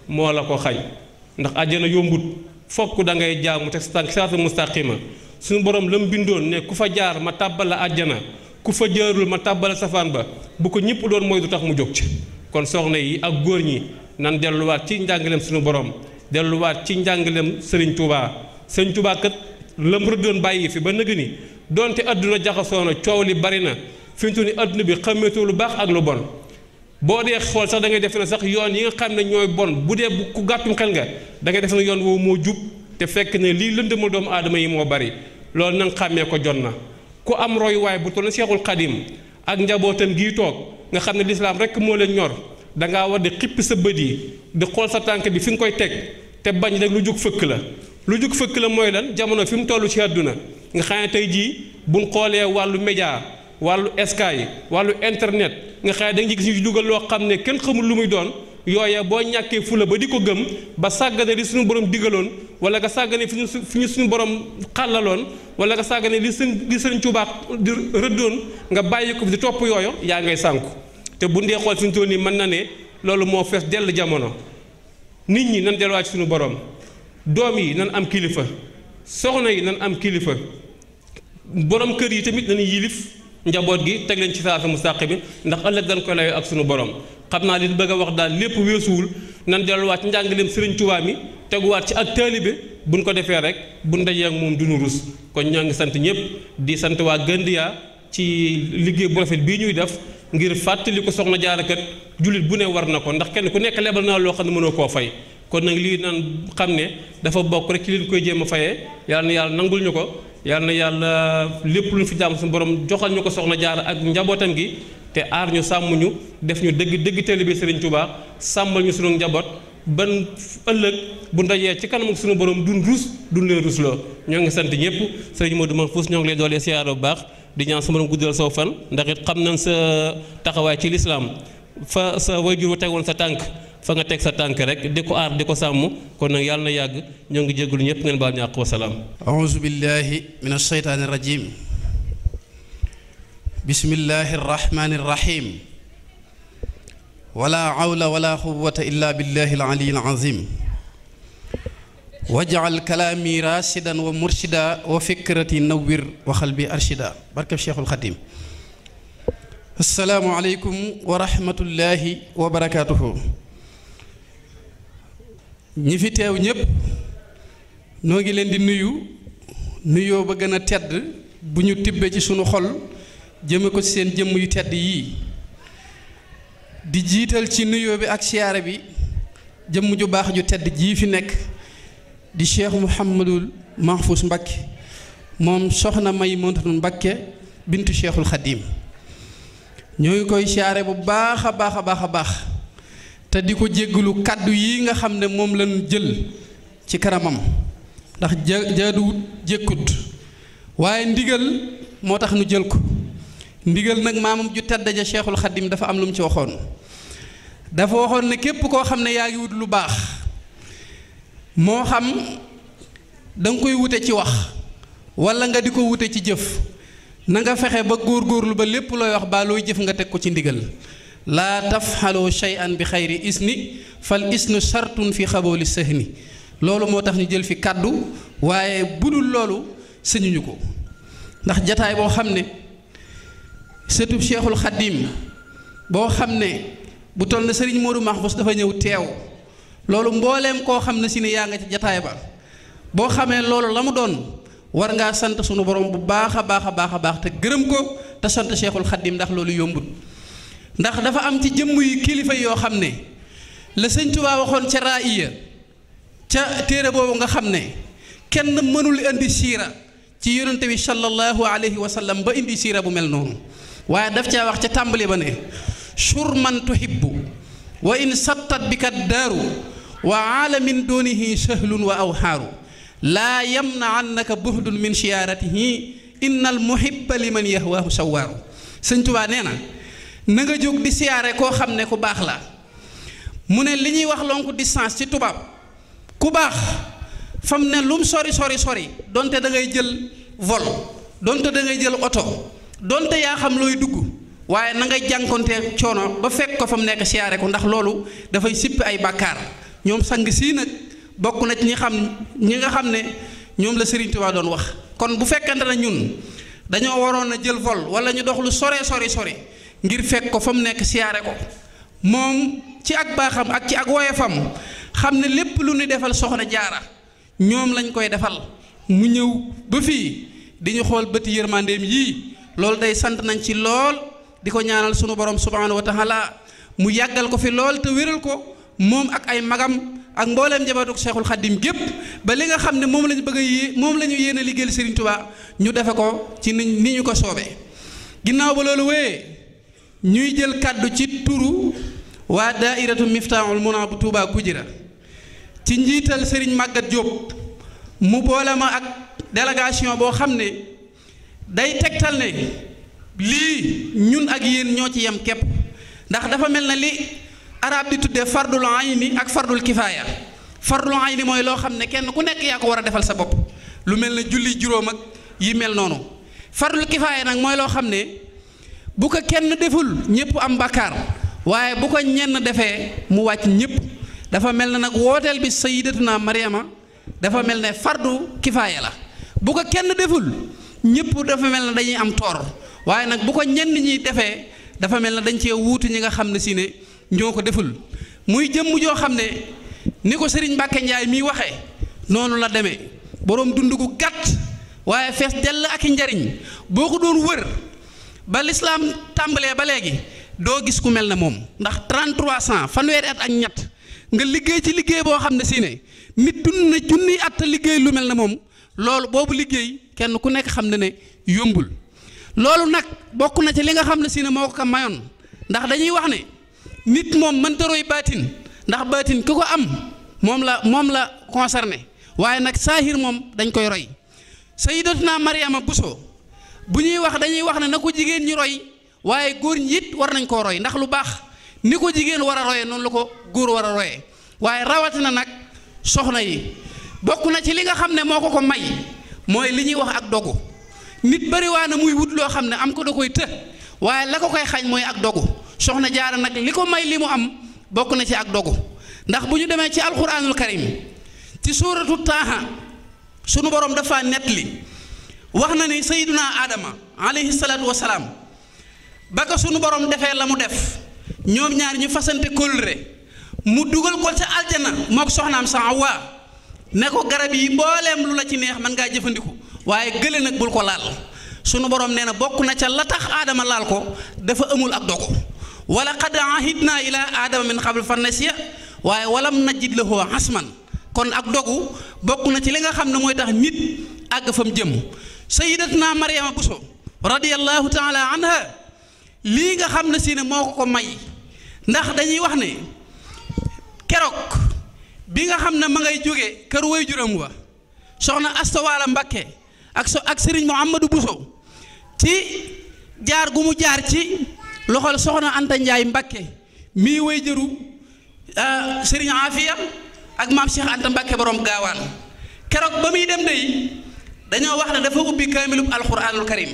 moo la ko xañ ndax àjjana yombut fokk da ngay jaamu teg sa tànk siraatal mustaqima suñu borom la mu bindoon ne ku fa jaar ma tàbbal la àjjana ku fa jaarul ma tàbbal safaan ba bu ko ñëpp doon mooy du tax mu jóg ci kon soxna yi ak góor ñi nan delluwaat ci njàngaleem suñu borom delluwaat ci njàngaleem Sëriñ Tuubaa Sëriñ Tuubaa kat lam rëddoon bàyyi fi ba nëgë ni donte adduna jaxasoo na coow li bari na fi mu toll nii adduna bi xàmmeetoo lu baax ak lu bon boo dee xool sax da ngay defe ne sax yoon yi nga xam ne ñooy bon bu dee bu ku gàttum xel nga da ngay defe ne yoon woowu moo jub te fekk ne lii lëndëmal doomu aadama yi moo bari loolu nag xàmmee ko jot na ku am royuwaay bu toll Seexul Xadim ak njabootam gii toog nga xam ne lislaam rekk moo leen ñor dangaa war di xippi sa bët yi di xool sa tànk bi fi nga koy teg te bañ rek lu jóg fëkk la lu jug fëkk la mooy lan jamono fi mu toll ci àdduna nga xam ne tey jii buñ xoolee wàllu média wàllu Sky wàllu internet nga xam ne da nga gis ñu dugal loo xam ne kenn xamul lu muy doon yooya boo ñàkkee fula ba di ko gëm ba sàggane li suñu borom digaloon wala nga sàggane fi ñu suñu borom xàllaloon wala nga sàggane li Sëriñ Tuubaa di rëddoon nga bàyyi ko di topp yooyu yaa ngay sànku te bu ndee xool fi ñu toll nii mën na ne loolu moo fees dell jamono nit ñi nan delluwaat ci suñu borom doom yi nan am kilifa soxna yi nan am kilifa borom kër yi tamit nañu yilif njaboot gi teg leen ci saa sa mustaqim bi ndax ëllëg dañ koy layoo ak sunu borom xam naa li bëgg a wax daal lépp weesuwul nan delluwaat ci njàngaleem Sëriñ Tuubaa mi teguwaat ci ak taalibe buñ ko defee rek buñ dajee ak moom duñu rus kon ñoo ngi sant ñëpp di sant waa Gandiya ci liggéey bu rafet bii ñuy def ngir fàttali ko soxna Jaara kat jullit bu ne war na ko ndax kenn ku nekk lebal naa loo xam ne mënoo koo fay kon nag lii naan xam ne dafa bokk rek ci leen koy jéem a fayee yàlla na yàlla nangul ñu ko yàlla na yàlla lépp lu ñu fi jaam suñu borom joxal ñu ko soxna Jaara ak njabootam gi te aar ñu sàmm ñu def ñu dëgg taalibe Sëriñ Tuubaa sàmmal ñu sunu njaboot ban ëllëg bu ndajee ci kanam sunu borom duñ rus duñ leen rusloo ñoo ngi sant ñëpp sëriñ Modou Mahfous ñoo ngi lay doolee siyaara bu baax di ñaan sa borom guddal saw fan ndax it xam nañ sa taxawaay ci lislaam fa sa waajur wa tegoon sa tànk fa nga teg sa tànk rek di ko aar di ko sàmm kon nag yàlla na yàgg ñoo ngi jégalu ñëpp ngeen baal ñàq wa salaam. auzu billahi min ashaytaani rajim bismillahi rahmani rahim wala hawla wala quwwata illa billahi al-ali al-azim waj'al kalaami rashidan wa murshida wa fikrati nawwir wa qalbi arshida barkab Cheikhul Khadim. assalaamu aleykum wa rahmatullahi wa barakatuhu. ñi fi teew ñëpp noo ngi leen di nuyoo ba gën a tedd bu ñu tibbee ci sunu xol jëme ko ci seen jëmm yu tedd yii di jiital ci nuyoo bi ak siyaare bi jëmm ju baax ju tedd jii fi nekk di Cheikh Mouhamadul Mahfous Mbacké moom soxna Maymunatu Mbacké bintu Cheikhul Khadim ñoo ngi koy siyaare bu baax a baax a baax a baax te di ko jéggalu kàddu yi nga xam ne moom lañu jël ci kanamam ndax jaaduwut jékkut waaye ndigal moo tax nu jël ko ndigal nag maamam ju tedd ja Cheikhul Khadim dafa am lu mu ci waxoon dafa waxoon ne képp koo xam ne yaa ngi wut lu baax moo xam danga koy wute ci wax walla nga di ko wute ci jëf na nga fexe ba góorgóorlu ba lépp looy wax baa looy jëf nga teg ko ci ndigal laa tafxaloo shay'an bi xayri isni fal isnu shartun fi xabooli sëhni loolu moo tax ñu jël fi kàddu waaye budul loolu sëñuñu ko ndax jataay boo xam ne sëtub Cheikhul Khadim boo xam ne bu toll na Serigne Modou Mahfous dafa ñëw teew loolu mbooleem koo xam ne si ne yaa nga ci jataay ba boo xamee loolu la mu doon war ngaa sant sunu borom bu baax a baax a baax a baax te gërëm ko te sant Cheikhul Khadim ndax loolu yombut ndax dafa am ci jëmm yu kilifa yoo xam ne la sëñ Tuubaa waxoon ca raaya ca téere boobu nga xam ne kenn mënul indi siira ci yonente bi sallallahu alayhi wa sallam ba indi siira bu mel noonu waaye daf caa wax ca tàmbali ba ne sur man tuhibbu wa in sattat bika daaru wa aalamin doonihi sahlun wa awxaaru laa yamna annaka buhdun min siyaaratihi innal muhibba liman yahwaahu sawaaru sëñ Tuubaa nee na nga jóg di siyaare koo xam ne ku baax la mu ne li ñuy wax longue distance ci tubaab ku baax fam ne lum sori donte da ngay jël vol donte da ngay jël oto donte yaa xam looy dugg waaye na ngay jànkontee coono ba fekk ko fa mu nekk siyaare ko ndax loolu dafay sippi ay bàkkaar ñoom sang sii nag bokk na ci ñi nga xam ne ñoom la Serigne Touba doon wax kon bu fekkente ne ñun dañoo waroon a jël vol wala ñu dox lu sori ngir fekk ko fa mu nekk siyaare ko moom ci ak baaxam ak ci ak woyefam xam ne lépp lu ñu defal soxna jaara ñoom lañ koy defal mu ñëw ba fii di ñu xool bëti yërmandeem yii loolu day sant nañ ci lool di ko ñaanal sunu borom subhanahu wa taala mu yàggal ko fi lool te wéral ko moom ak ay magam ak mbooleem njabootu Cheikhul Khadim gépp ba li nga xam ne moom lañu bëgg a moom la ñu yéene liggéeyal Serigne Touba ñu defe ko ci ni ñu ko soobee ginnaaw ba loolu wéyee ñuy jël kàddu ci turu waa daairatu Miftaahul Muna bu Touba Kujira ci njiital Serigne Maguette Diop mu boole ma ak délégation boo xam ne day tegtal ne lii ñun ak yéen ñoo ci yem képp ndax dafa mel na li arab di tuddee fardul ayni ak fardul kifaaya fardul ayni mooy loo xam ne kenn ku nekk yaa ko war a defal sa bopp lu mel ne julli juróom ak yi mel noonu fardul kifaaya nag mooy loo xam ne bu ko kenn deful ñëpp am bàkkaar waaye bu ko ñenn defee mu wàcc ñëpp dafa mel na nag wooteel bi sayyidatuna Mariama dafa mel ne fardu kifaaya la bu ko kenn deful ñëpp dafa mel ne dañuy am toor waaye nag bu ko ñenn ñi defee dafa mel ne dañ cee wuutu ñi nga xam ne si ne ñoo ko deful muy jëmm joo xam ne ni ko Serigne Mbacke Ndiaye miy waxee noonu la demee boroom dund gu gàtt waaye fees dell ak i njariñ boo ko doon wër ba lislaam tàmbalee ba léegi doo gis ku mel ne moom ndax 3300 fanweeri at ak ñett nga liggéey ci liggéey boo xam ne si ne nit dund na junniy at te liggéey lu mel ne moom loolu boobu liggéey kenn ku nekk xam ne ne yombul loolu nag bokk na ci li nga xam ne si ne moo ko mayoon ndax dañuy wax ne nit moom mënta roy baatin ndax baatin ku ko am moom la concerné waaye nag saahir moom dañ koy roy sayyidatuna Mariama Bousso bu ñuy wax dañuy wax ne na ko jigéen ñi roy waaye góor ñi it war nañ koo roy ndax lu baax ni ko jigéen war a royee noonu la ko góor war a royee waaye rawatina nag soxna yi bokk na ci li nga xam ne moo ko may mooy li ñuy wax ak dogu nit bari waa na muy wut loo xam ne am ko da koy të waaye la ko koy xañ mooy ak dogu soxna jaara nag li ko may li mu am bokk na ci ak dogu ndax bu ñu demee ci alquranul karim ci suuratu taaha sunu borom dafa nettali wax na ni sayyiduna Adama alayhi salaatu wa salaam ba ko sunu borom defee la mu def ñoom ñaar ñu fasante kóllëre mu dugal ko ca aljana mook soxnaam sa Awa ne ko garab yi mbooleem lu la ci neex mën ngaa jëfandiku waaye gële nag bul ko laal sunu borom nee na bokk na ca la tax aadama laal ko dafa amul ak dogu wala qad ahidna ila aadama min qabl fa nasiya waaye walam najid lahu asman kon ak dogu bokk na ci li nga xam ne mooy tax nit àgg fa mu jëm sayyidatuna Mariama Bousso radiyallahu taala anha lii nga xam ne si ne moo ko may ndax dañuy wax ne keroog bi nga xam ne ma ngay jóge kër way juróom wa soxna Asta Wala Mbakke ak Serigne Mouhamadou Bousso ci jaar gu mu jaar ci loxol soxna Anta Ndiaye Mbakke mii way jëru Serigne Afia ak maam Cheikh Anta Mbakke borom gaawaan keroog ba muy dem day dañoo wax ne dafa ubbi kaamilub alquranul karim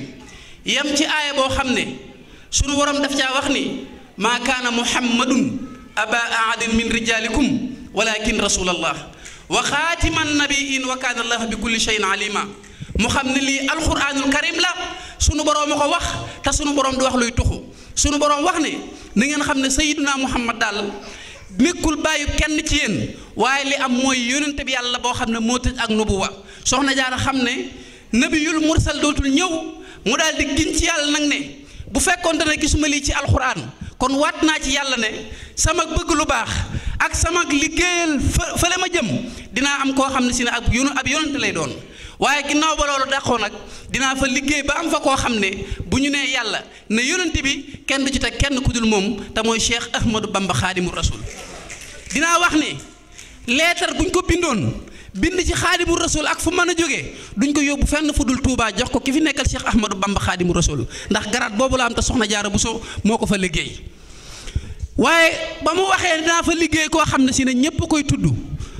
yam ci aaya boo xam ne sunu borom daf caa wax ni maa kaana muhammadun aba ahadin min rijalikum walakin rasulallah wa xaatiman nabiin wa kaana allah bi kulli shay'in alima mu xam ne lii alquranul karim la sunu borom a ko wax te sunu borom du wax luy tuxu sunu borom wax ne na ngeen xam ne sayyiduna muhammad daal nekkul bàyyi kenn ci yéen waaye li am mooy yonente bi yàlla boo xam ne moo tëj ak nubuwa soxna jaara xam ne nabiyul mursal dootul ñëw mu daal di giñ ci yàlla nag ne bu fekkoonte ne gisuma lii ci alxuraan kon waat naa ci yàlla ne sama bëgg lu baax ak sama liggéeyal fële ma jëm dinaa am koo xam ne si ne ab yonente lay doon waaye ginnaaw ba loolu dàqoo nag dinaa fa liggéey ba am fa koo xam ne bu ñu nee yàlla ne yonente bi kenn du ci teg kenn ku dul moom te mooy Cheikh Ahmadou Bamba Xaadimu Rasul dinaa wax ne leetar buñ ko bindoon bind ci Xaadimu Rasul ak fu mën a jógee duñ ko yóbbu fenn fu dul Touba jox ko ki fi nekkal Cheikh Ahmadou Bamba Xaadimu Rasul ndax garaat boobu la am te soxna Jaara Buso moo ko fa liggéey waaye ba mu waxee dinaa fa liggéey koo xam ne si ne ñépp koy tudd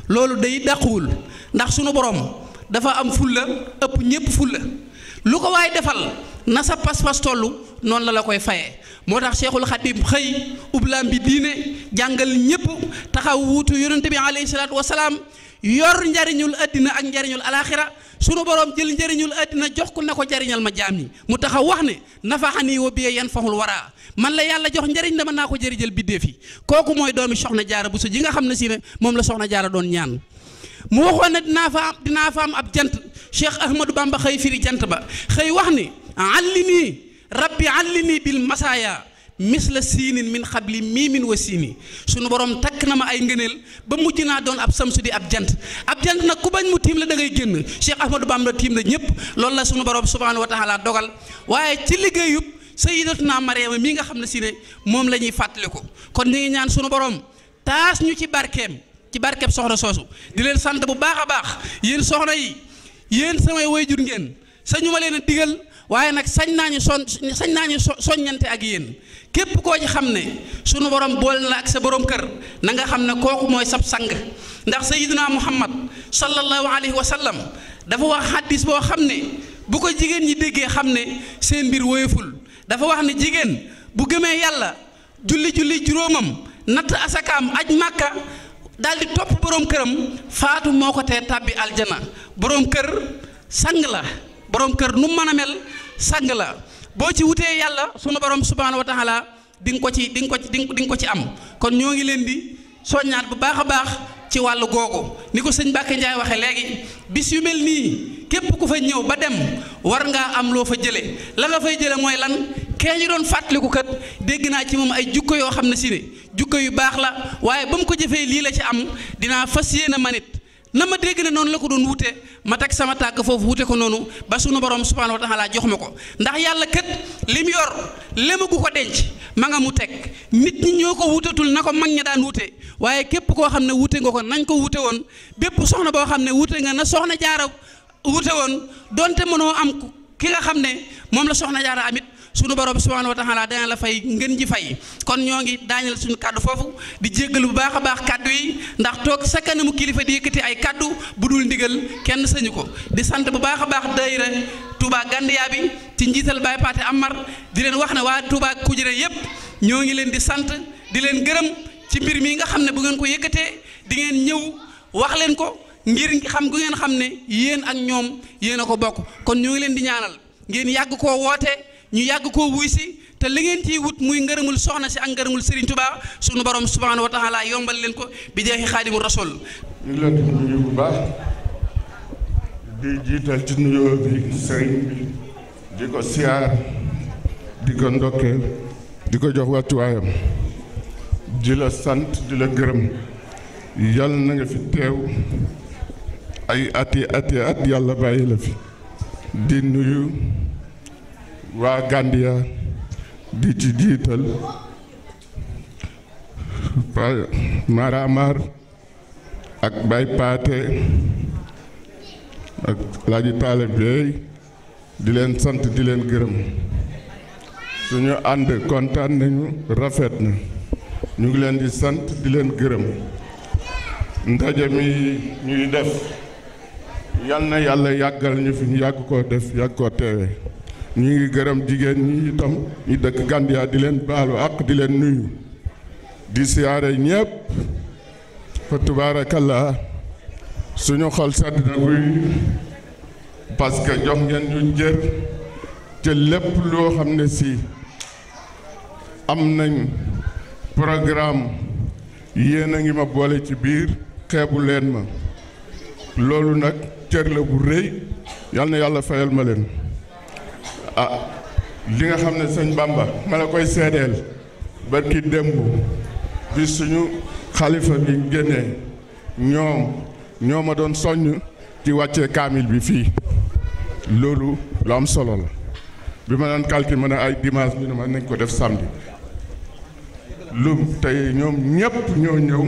loolu day dàquwul ndax sunu borom dafa am fulla ëpp ñépp fulla lu ko waay defal na sa pas-pas tollu noonu la koy fayee moo tax Cheikhul Khadim xëy ublaam bi diine jàngal ñépp taxaw wuutu yonente bi alayhi salaatu wasalaam yor njariñul àddina ak njariñul alaxira sunu borom jël njariñul àddina jox ko ne ko jariñal ma jaam ñi mu taxaw wax ne nafaxani wa biye yan faxul waraa man la yàlla jox njariñ dama naa ko jërijël biddee fi kooku mooy doomi soxna jaara Buso ji nga xam ne si ne moom la soxna jaara doon ñaan mu waxoon ne dinaa fa am ab jant Cheikh Ahmadou Bamba xëy firi jant ba xëy wax ni allini rabbi allini bil masaaya misla siinin min xabli miimin wa siini sunu borom takk na ma ay ngëneel ba mujj naa doon ab samsu di ab jant nag ku bañ mu tiim la da ngay génn Cheikh Ahmadou Bamba tiim la ñëpp loolu la sunu borom subhaanahu wa taala dogal waaye ci liggéeyub sayyidatuna Mariama mii nga xam ne si ne moom la ñuy fàttaliku kon ñu ngi ñaan sunu borom taas ñu ci barkeem ci barkeb soxna soosu di leen sant bu baax a baax yéen soxna yi yéen samay wayjur ngeen sañu ma leen a digal waaye nag sañ naa ñu soññante ak yéen képp koo ci xam ne sunu borom boole na la ak sa borom kër na nga xam ne kooku mooy sab sang ndax sayyidina Muhammad sallallahu alayhi wa sallam dafa wax xaddis boo xam ne bu ko jigéen ñi déggee xam ne seen mbir woyeful dafa wax ne jigéen bu gëmee yàlla julli juróomam natt asakaam aj màkka daal di topp borom këram faatu moo ko tee tàbbi aljana borom kër sang la borom kër nu mën a mel sang la boo ci wutee yàlla sunu borom subhaanahu wa taala di nga ko ci am kon ñoo ngi leen di soññaat bu baax a baax ci wàllu googu ni ko sëñ Mbàkke Njaay waxe léegi bis yu mel nii képp ku fa ñëw ba dem war ngaa am loo fa jële la nga fay jële mooy lan kee ñu doon fàttaliku kat dégg naa ci moom ay jukko yoo xam ne si ne jukko yu baax la waaye ba mu ko jëfee lii la ci am dinaa fas yéene manit na ma dégg ne noonu la ko doon wute ma teg sama tàgg foofu wute ko noonu ba sunu borom subhaanahu wa taala jox ma ko ndax yàlla kat li mu yor lemagu ko denc ma nga mu teg nit ñi ñoo ko wutatul na ko mag ña daan wute waaye képp koo xam ne wute nga ko nañ ko wute woon bépp soxna boo xam ne wute nga na soxna jaara wute woon donte mënoo am ki nga xam ne moom la soxna jaara amit sunu borom subhaanahu wa taala dana la fay ngeen ji fay kon ñoo ngi daañal suñu kàddu foofu di jéggalu bu baax a baax kàddu yi ndax toog sa kanamu kilifa di yëkkati ay kàddu bu dul ndigal kenn sañu ko di sant bu baax a baax daayira Touba Gandiya bi ci njiital Baye Paate Amar di leen wax ne waa Touba Kujire yépp ñoo ngi leen di sant di leen gërëm ci mbir mi nga xam ne bu ngeen ko yëkkatee di ngeen ñëw wax leen ko ngir xam gu ngeen xam ne yéen ak ñoom yéen a ko bokk kon ñoo ngi leen di ñaanal ngeen yàgg koo woote ñu yàgg koo wuy si te li ngeen ciy wut muy ngërëmul soxna si ak ngërëmul Serigne Touba sunu borom subhaanahu wa taala yombal leen ko bi jeexi xaadimu rasul. ñu ngi leen di nuyu bu baax di jiital ci nuyoo bi sëriñ bi di ko siyaar di ko ndokkeel di ko jox wàccuwaayam di la sant di la gërëm yàlla na nga fi teew ay ati at yàlla bàyyi la fi di nuyu waa Gandiya di ci jiital Mara Amar ak Baye Paate ak Laaji Taale Beey di leen sant di leen gërëm suñu ànd kontaan nañu rafet na ñu ngi leen di sant di leen gërëm ndaje mi ñuy def yal na yàlla yàggal ñu fi ñu yàgg koo def yàgg koo teewe ñu ngi gërëm jigéen ñi itam ñu dëkk Gandiya di leen baalu ak di leen nuyu di siyaare ñépp fa tubaarakallaa suñu xol sedd na guy parce que jox ngeen ñu jër te lépp loo xam ne si am nañ programme yéen a ngi ma boole ci biir xeebu leen ma loolu nag cër la bu rëy yal na yàlla fayal ma leen li nga xam ne sëñ Bamba ma la koy seedeel barki démb bi suñu xalifa bi génnee ñoo ma doon soññ ci wàccee kaamil bi fii loolu lu am solo la bi ma doon calcul ma ne ay dimanche ñu ne ma nañ ko def samedi lu tey ñoom ñépp ñoo ñëw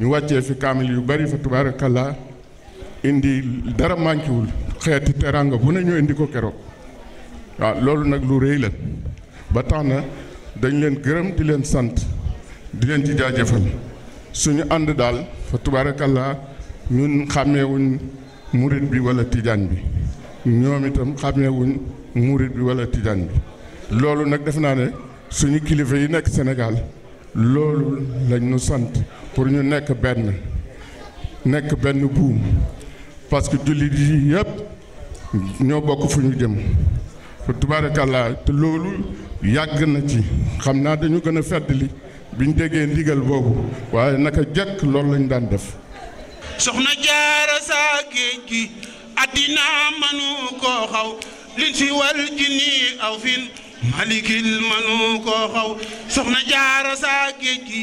ñu wàccee fi kaamil yu bari fa tubaarakallaa indi dara mànkiwul xeeti teraanga bu ne ñu indi ko keroog waaw loolu nag lu rëy la ba tax na dañ leen gërëm di leen sant di leen ci jaajëfal suñu ànd daal fa tubaarakallaa ñun xàmmeewuñ murit bi wala tijaan bi ñoom itam xàmmeewuñ murit bi wala tijaan bi loolu nag def naa ne suñu kilifa yi nekk Sénégal loolu lañ ñu sant pour ñu nekk benn buum parce que jullit yi yëpp ñoo bokk fu ñu jëm fa tubaarakallaa te loolu yàgg na ci xam naa dañu gën a feddali biñ déggee ndigal boobu waaye naka jekk loolu lañ daan def soxna jaara saa géej gi addina manu koo xaw lin si wal jinni aw fin malikil manu koo xaw soxna jaara saa géej gi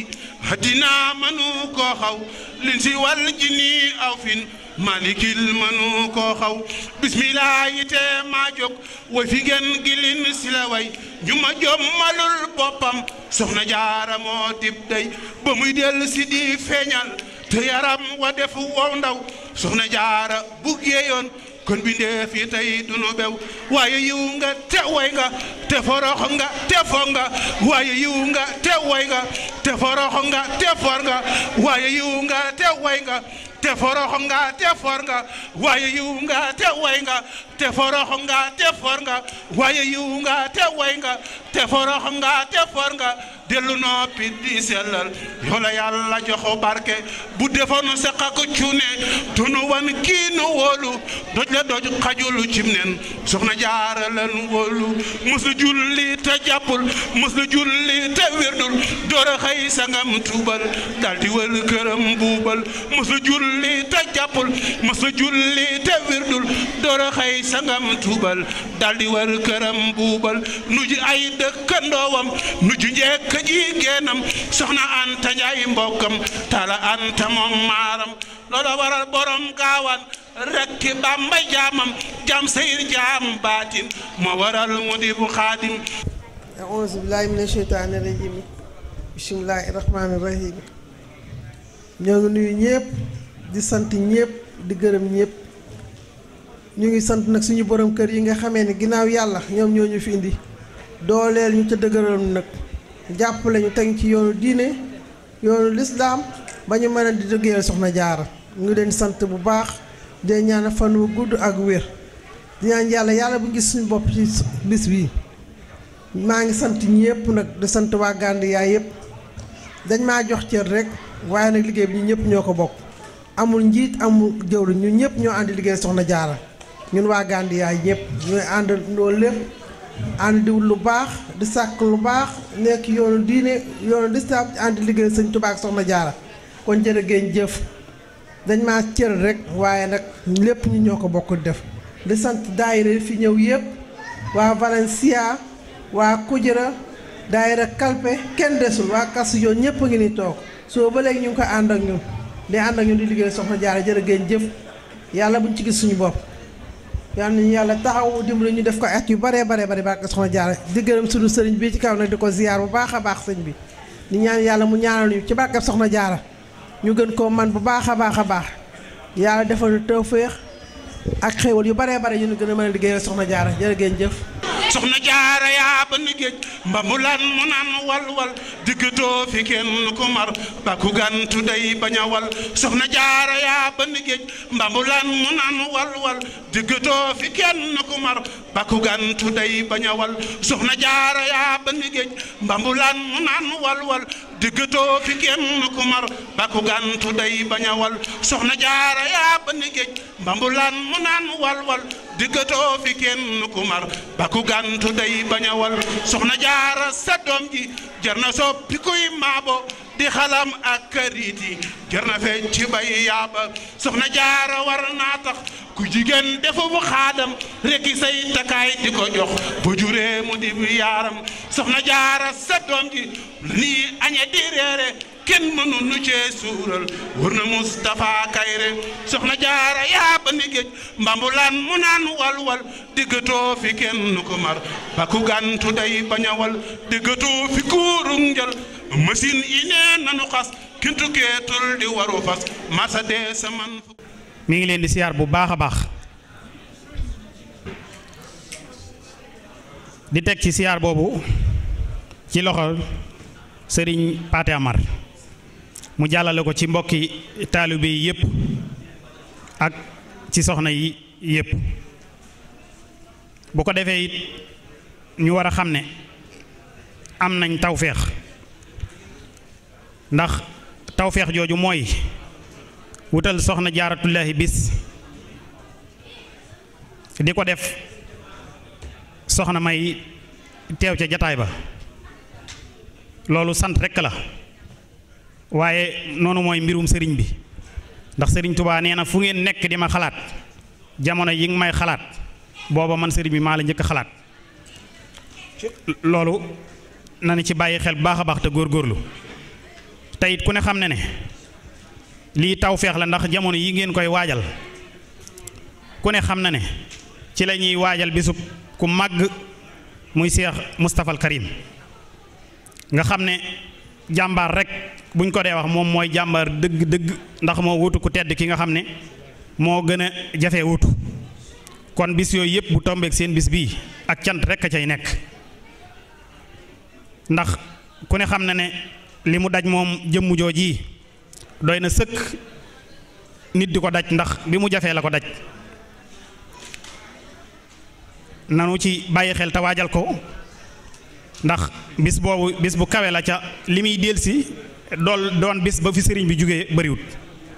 addina manu koo xaw lin si wal jinni aw fin malikil manu koo xaw bismillah yite maa jóg way fi gen gilin si la way ñu ma jommalul boppam soxna jaara moo dib day ba muy dellu si di feeñal te yaram wa def wow ndaw soxna jaara bu géeyoon kon bindee fi tey dunu bew waaye yiw nga te way nga te forox nga te fo nga waaye yiw nga te way nga te forox nga te for nga waaye yiw nga te way nga te forox nga te for nga waaye yiw nga te way nga te forox nga te for nga waaye yiw nga te way nga te forox nga te for nga dellu noppi di sellal yow la yàlla joxo barke bu defoon seq ak cuune dunu wan kii nu wóolu doj la doj xajulu cim nen soxna jaara lan wóolu mos la julli te jàppul mos la julli te wirdul door a xëy sangam tuubal dal di wër këram buubal mos la julli te jàppul mos la julli te wirdul door a xëy sangam tuubal dal di wër këram buubal nuji ay dëkkandoowam nuju njekk jigéenam soxna Anta Njaay mbokkam tala Anta moom maaram loola waral borom gaawaan rekki Bamba jaamam jaam sayir jaam baatin moo waral mu di bu xaadim auzu billaahi mina sheytaani rajiim bismillaahi rahmaani rahiim ñoo ngi nuyu ñëpp di sant ñëpp di gërëm ñëpp ñu ngi sant nag suñu borom kër yi nga xamee ne ginnaaw yàlla ñoom ñoo ñu fi indi dooleel ñu ca dëgëral nag jàppale ñu teg ci yoonu diine yoonu lislaam ba ñu mën a di liggéeyal soxna jaara ñu ngi leen sant bu baax di ñaan fan wu gudd ak wér di ñaan yàlla bu gis suñu bopp ci bis bii maa ngi sant ñëpp nag di sant waa Gandiya yëpp dañ maa jox cër rek waaye nag liggéey bi ñu ñëpp ñoo ko bokk amul njiit amul jëwriñ ñun ñëpp ñoo àndi liggéey soxna jaara ñun waa Gandiya ñëpp ñooy ànd loolu lépp ànd diwul lu baax di sàkk lu baax nekk yoonu diine yoonu lislaam ànd liggéey sëñ Tuubaa ak soxna jaara kon jërëgéen jëf dañ maa cër rek waaye nag lépp ñu ñoo ko bokk def di sant daayira fi ñëw yëpp waa Valencia waa Kujira daayira Kalpe kenn desul waa Kasu yoon ñëpp a ngi ni toog soo ba léegi ñu ngi ko ànd ak ñun di liggéey soxna jaara jërëgéen jëf yàlla buñ ci gis suñu bopp yal nañu yàlla taxawu dimbali ñu def ko at yu bare barke soxna jaara di gërëm suñu sëriñ bi ci kaw nag di ko ziyaar bu baax a baax sëñ bi di ñaan yàlla mu ñaanal ñu ci barke soxna jaara ñu gën koo man bu baax a baax yàlla defal ñu tawféex ak xéewal yu bare ñu gën a mën a liggéeyal soxna jaara jërë ngeen jëf soxna jaara yaa ba ni géej mbambulaan mu naan wal diggatoo fi kenn ku mar ba ku gantu day bañ a wal soxna jaara yaa ba ni géej mbambulaan mu naan wal diggatoo fi kenn ku mar ba ku gantu day bañ a wal soxna jaara yaa ba ni géej mbambulaan mu naan wal diggatoo fi kenn ku mar ba ku gantu day bañ a wal soxna jaara yaa ba ni géej mbambulaan mu naan wal diggatoo fi kenn ku mar ba ku gantu day bañ a wal soxna jaara sa doom ji jar na soppi kuy maabo di xalam ak kariti jar na fecc ci bay yaaba soxna jaara war naa tax ku jigéen defu bu xaadam rekki say takaay di ko jox bu juree mu di bu yaaram soxna jaara sa doom ji nii añe di reere kenn mënu nu cee suural wër na Moustapha Kayre soxna jaara yaa ba ni géej mbambulaan mu naan wal diggatoo fi kenn ko mar ba ku gantu day bañ a wal diggatoo fi kuurung njël machine yi nee nanu xas kintu keetul di waru fas masa dee sa man mi ngi leen di siyaar bu baax a baax di teg ci siyaar boobu ci loxo sëriñ Paate Amar mu jàllale ko ci mbokki taalibe yi yëpp ak ci soxna yi yëpp bu ko defee it ñu war a xam ne am nañ tawféex ndax tawféex jooju mooy wutal soxna jaaratullaahi bis di ko def soxna may teew ca jataay ba loolu sant rekk la waaye noonu mooy mbirum sëriñ bi ndax sëriñ Tuubaa nee na fu ngeen nekk di ma xalaat jamono yi nga may xalaat booba man sëriñ bi maa la njëkk a xalaat loolu na ni ci bàyyi xel bu baax a baax te góorgóorlu te it ku ne xam ne ne lii tawfeex la ndax jamono yi ngeen koy waajal ku ne xam na ne ci la ñuy waajal bisub ku màgg muy Seex Mustafal Karim nga xam ne jàmbaar rek buñ ko dee wax moom mooy jàmbaar dëgg ndax moo wutu ku tedd ki nga xam ne moo gën a jafe wutu kon bis yooyu yëpp bu tombeek seen bis bii ak cant rek a cay nekk ndax ku ne xam na ne li mu daj moom jëmmu jooji doy na sëkk nit di ko daj ndax bi mu jafee la ko daj nanu ci bàyyi xel te waajal ko ndax bis boobu bis bu kawe la ca li muy delsi doon bis ba fi sëriñ bi jugee bëriwut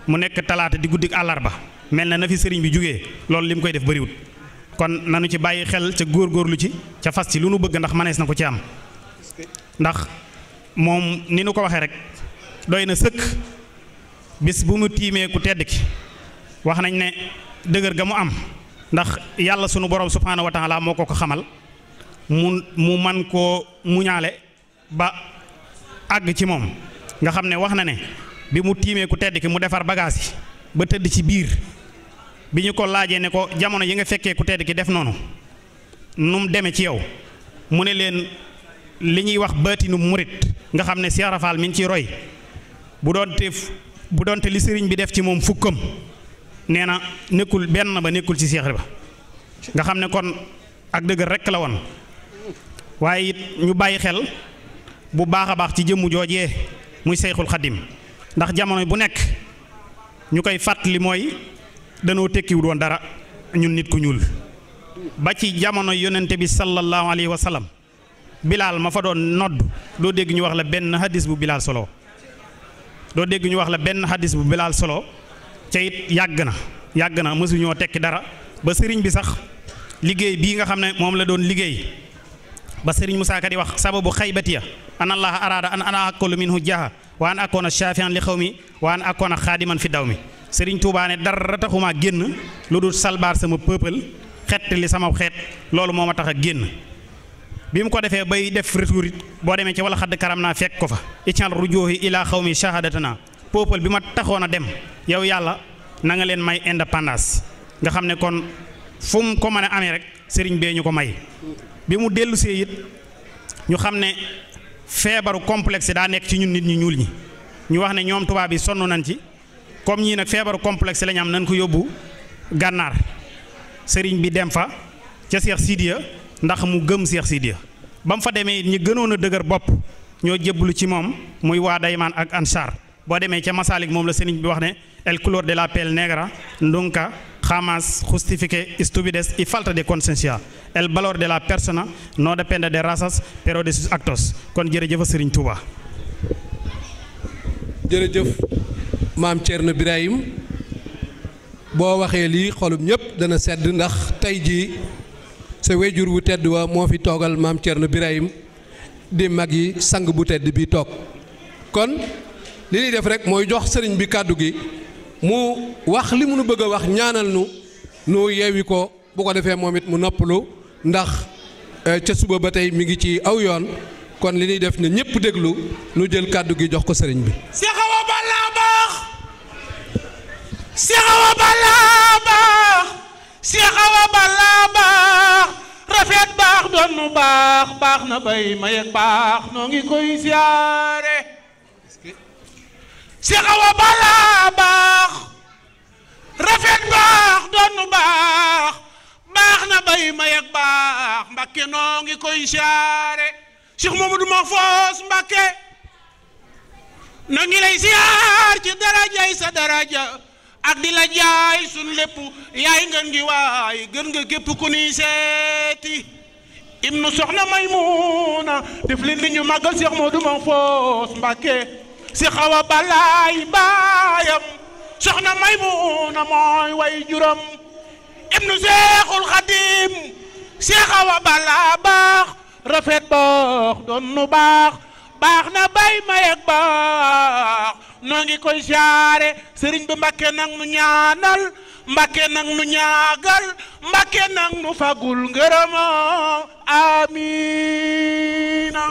mu nekk talaata di guddik àllarba mel na fi sëriñ bi jugee loolu li mu koy def bëriwut kon nanu ci bàyyi xel ca góorgóorlu ci ca fas ci lu nu bëgg ndax manees na ko ci am ndax moom ni nu ko waxee rek doy na sëkk bis bu mu tiimee ku tedd ki wax nañ ne dëgër ga mu am ndax yàlla sunu borom subhaanahu wa taala moo ko xamal mu man koo muñaale ba àgg ci moom nga xam ne wax na ne bi mu tiimee ku tedd ki mu defar bagage yi ba tëdd ci biir bi ñu ko laajee ne ko jamono yi nga fekkee ku tedd ki def noonu nu mu demee ci yow mu ne leen li ñuy wax baatinu murit nga xam ne Cheikh Rafal mi ngi ciy roy bu doonte li sëriñ bi def ci moom fukkam nee na nekkul benn ba nekkul ci Cheikh ba nga xam ne kon ak dëgër rekk la woon waaye it ñu bàyyi xel bu baax a baax ci jëmmu joojee muy Seyxul Xadim ndax jamono bu nekk ñu koy fàttali mooy danoo tekkiwul woon dara ñun nit ku ñuul ba ci jamono yonente bi sallallahu alayhi wa sallam bilaal ma fa doon nodd doo dégg ñu wax la benn hadis bu bilaal solo doo dégg ñu wax la benn hadis bu bilaal solo ca it yàgg na mësuñoo tekki dara ba sëriñ bi sax liggéey bii nga xam ne moom la doon liggéey ba sëriñ Musaa Ka di wax sababu xaybatiya an allaha araada an ana akolu minhu jaha wa an akoona shafian li xaw mi wa an akoona xaadiman fi daw mi sëriñ Tuubaa ne dara taxumaa génn lu dul salbaar sama peuple xett li sama xeet loolu moo ma tax a génn bi mu ko defee bay def retour it boo demee ci wala xadd karam naa fekk ko fa ical rujuhi ilaa xaw mi shahadatana peuple bi ma taxoon a dem yow yàlla na nga leen may indépendance nga xam ne kon fu mu ko mën a amee rek sëriñ bee ñu ko may bi mu dellu see it ñu xam ne feebaru complexe daa nekk ci ñun nit ñu ñuul ñi ñu wax ne ñoom tubaab yi sonn nañ ci comme ñii nag feebaru complexe la ñu am nañ ko yóbbu gànnaar sëriñ bi dem fa ca Cheikh Sidiya ndax mu gëm Cheikh Sidiya ba mu fa demee ñi gënoon a dëgër bopp ñoo jébbalu ci moom muy waa Daymaan ak Ansar boo demee ca Masalik moom la sëriñ bi wax ne el color de la pelle negra nunca jamás justifique stupides y falta de conciencia el valor de la persona no depende de razas pero de sus actos kon jërëjëf sëriñ Touba. jërëjëf maam Thierno Birahim boo waxee lii xolum ñëpp dana sedd ndax tey jii sa wéjur wu tedd wa moo fi toogal maam Thierno Birahim di mag yi sang bu tedd bi toog kon li ñuy def rek mooy jox sëriñ bi kàddu gi mu wax li mu nu bëgg a wax ñaanal nu yeewi ko bu ko defee moom it mu noppalu ndax ca suba ba tey mi ngi ci aw yoon kon li ñuy def ne ñëpp déglu nu jël kàddu gi jox ko sëriñ bi. Cheikh Awa Balla baax Cheikh Awa Balla baax Cheikh Awa Balla baax rafet baax doon nu baax na bay mayeg baax noo ngi koy siyaare Cheikh Awa Balla baax rafet baax doon nu baax na bay mayeg baax Mbakke noo ngi koy siyaare Cheikh Mamadou Mahfouz Mbakke noo ngi lay siyaar ci darajay sa daraja ak di la jaay sun lépp yaay ngeen ngi waay gën nga képp ku ni seeti ibnu soxna Maymuna def leen li ñu màggal Cheikh Mamadou Mahfouz Mbakke Cheikh Awa Balla baayam soxna Maymuna mooy way juram ibnu Cheikhul Khadim Cheikh Awa Balla baax rafet baax doon nu baax na bay mayeg baax noo ngi koy siyaare sëriñ bi Mbakke nag nu ñaanal Mbakke nag nu ñaagal Mbakke nag nu fagul ngërëma amiina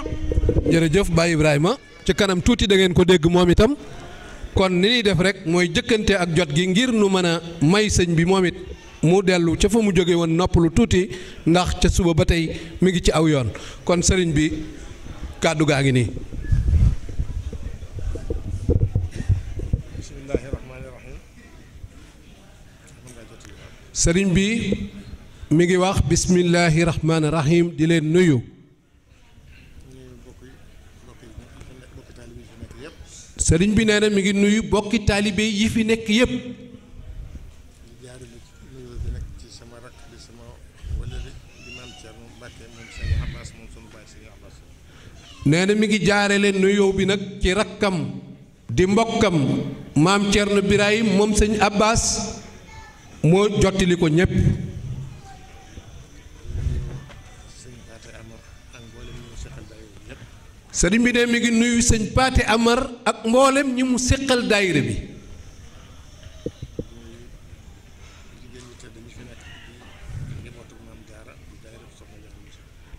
jërëjëf Baye Ibrahima ci kanam tuuti da ngeen ko dégg moom itam kon ni ñuy def rek mooy jëkkante ak jot gi ngir nu mën a may sëñ bi moom it mu dellu ca fa mu jóge woon noppalu tuuti ndax ca suba ba tey mi ngi ci aw yoon kon sëriñ bi kàddu gaa ngi nii sëriñ bi mi ngi wax bismillahi rahmaani rahim di leen nuyu. sëriñ bi nee na mi ngi nuyu bokki taalibe yi fi nekk yépp. nee na mi ngi jaare leen nuyoo bi nag ci rakkam di mbokkam maam Thierno Birahim moom sëñ Abbas moo jottali ko ñépp. sëriñ bi ne mi ngi nuyu sëñ Paate Amar ak mboolem ñi mu séqal daayira bi.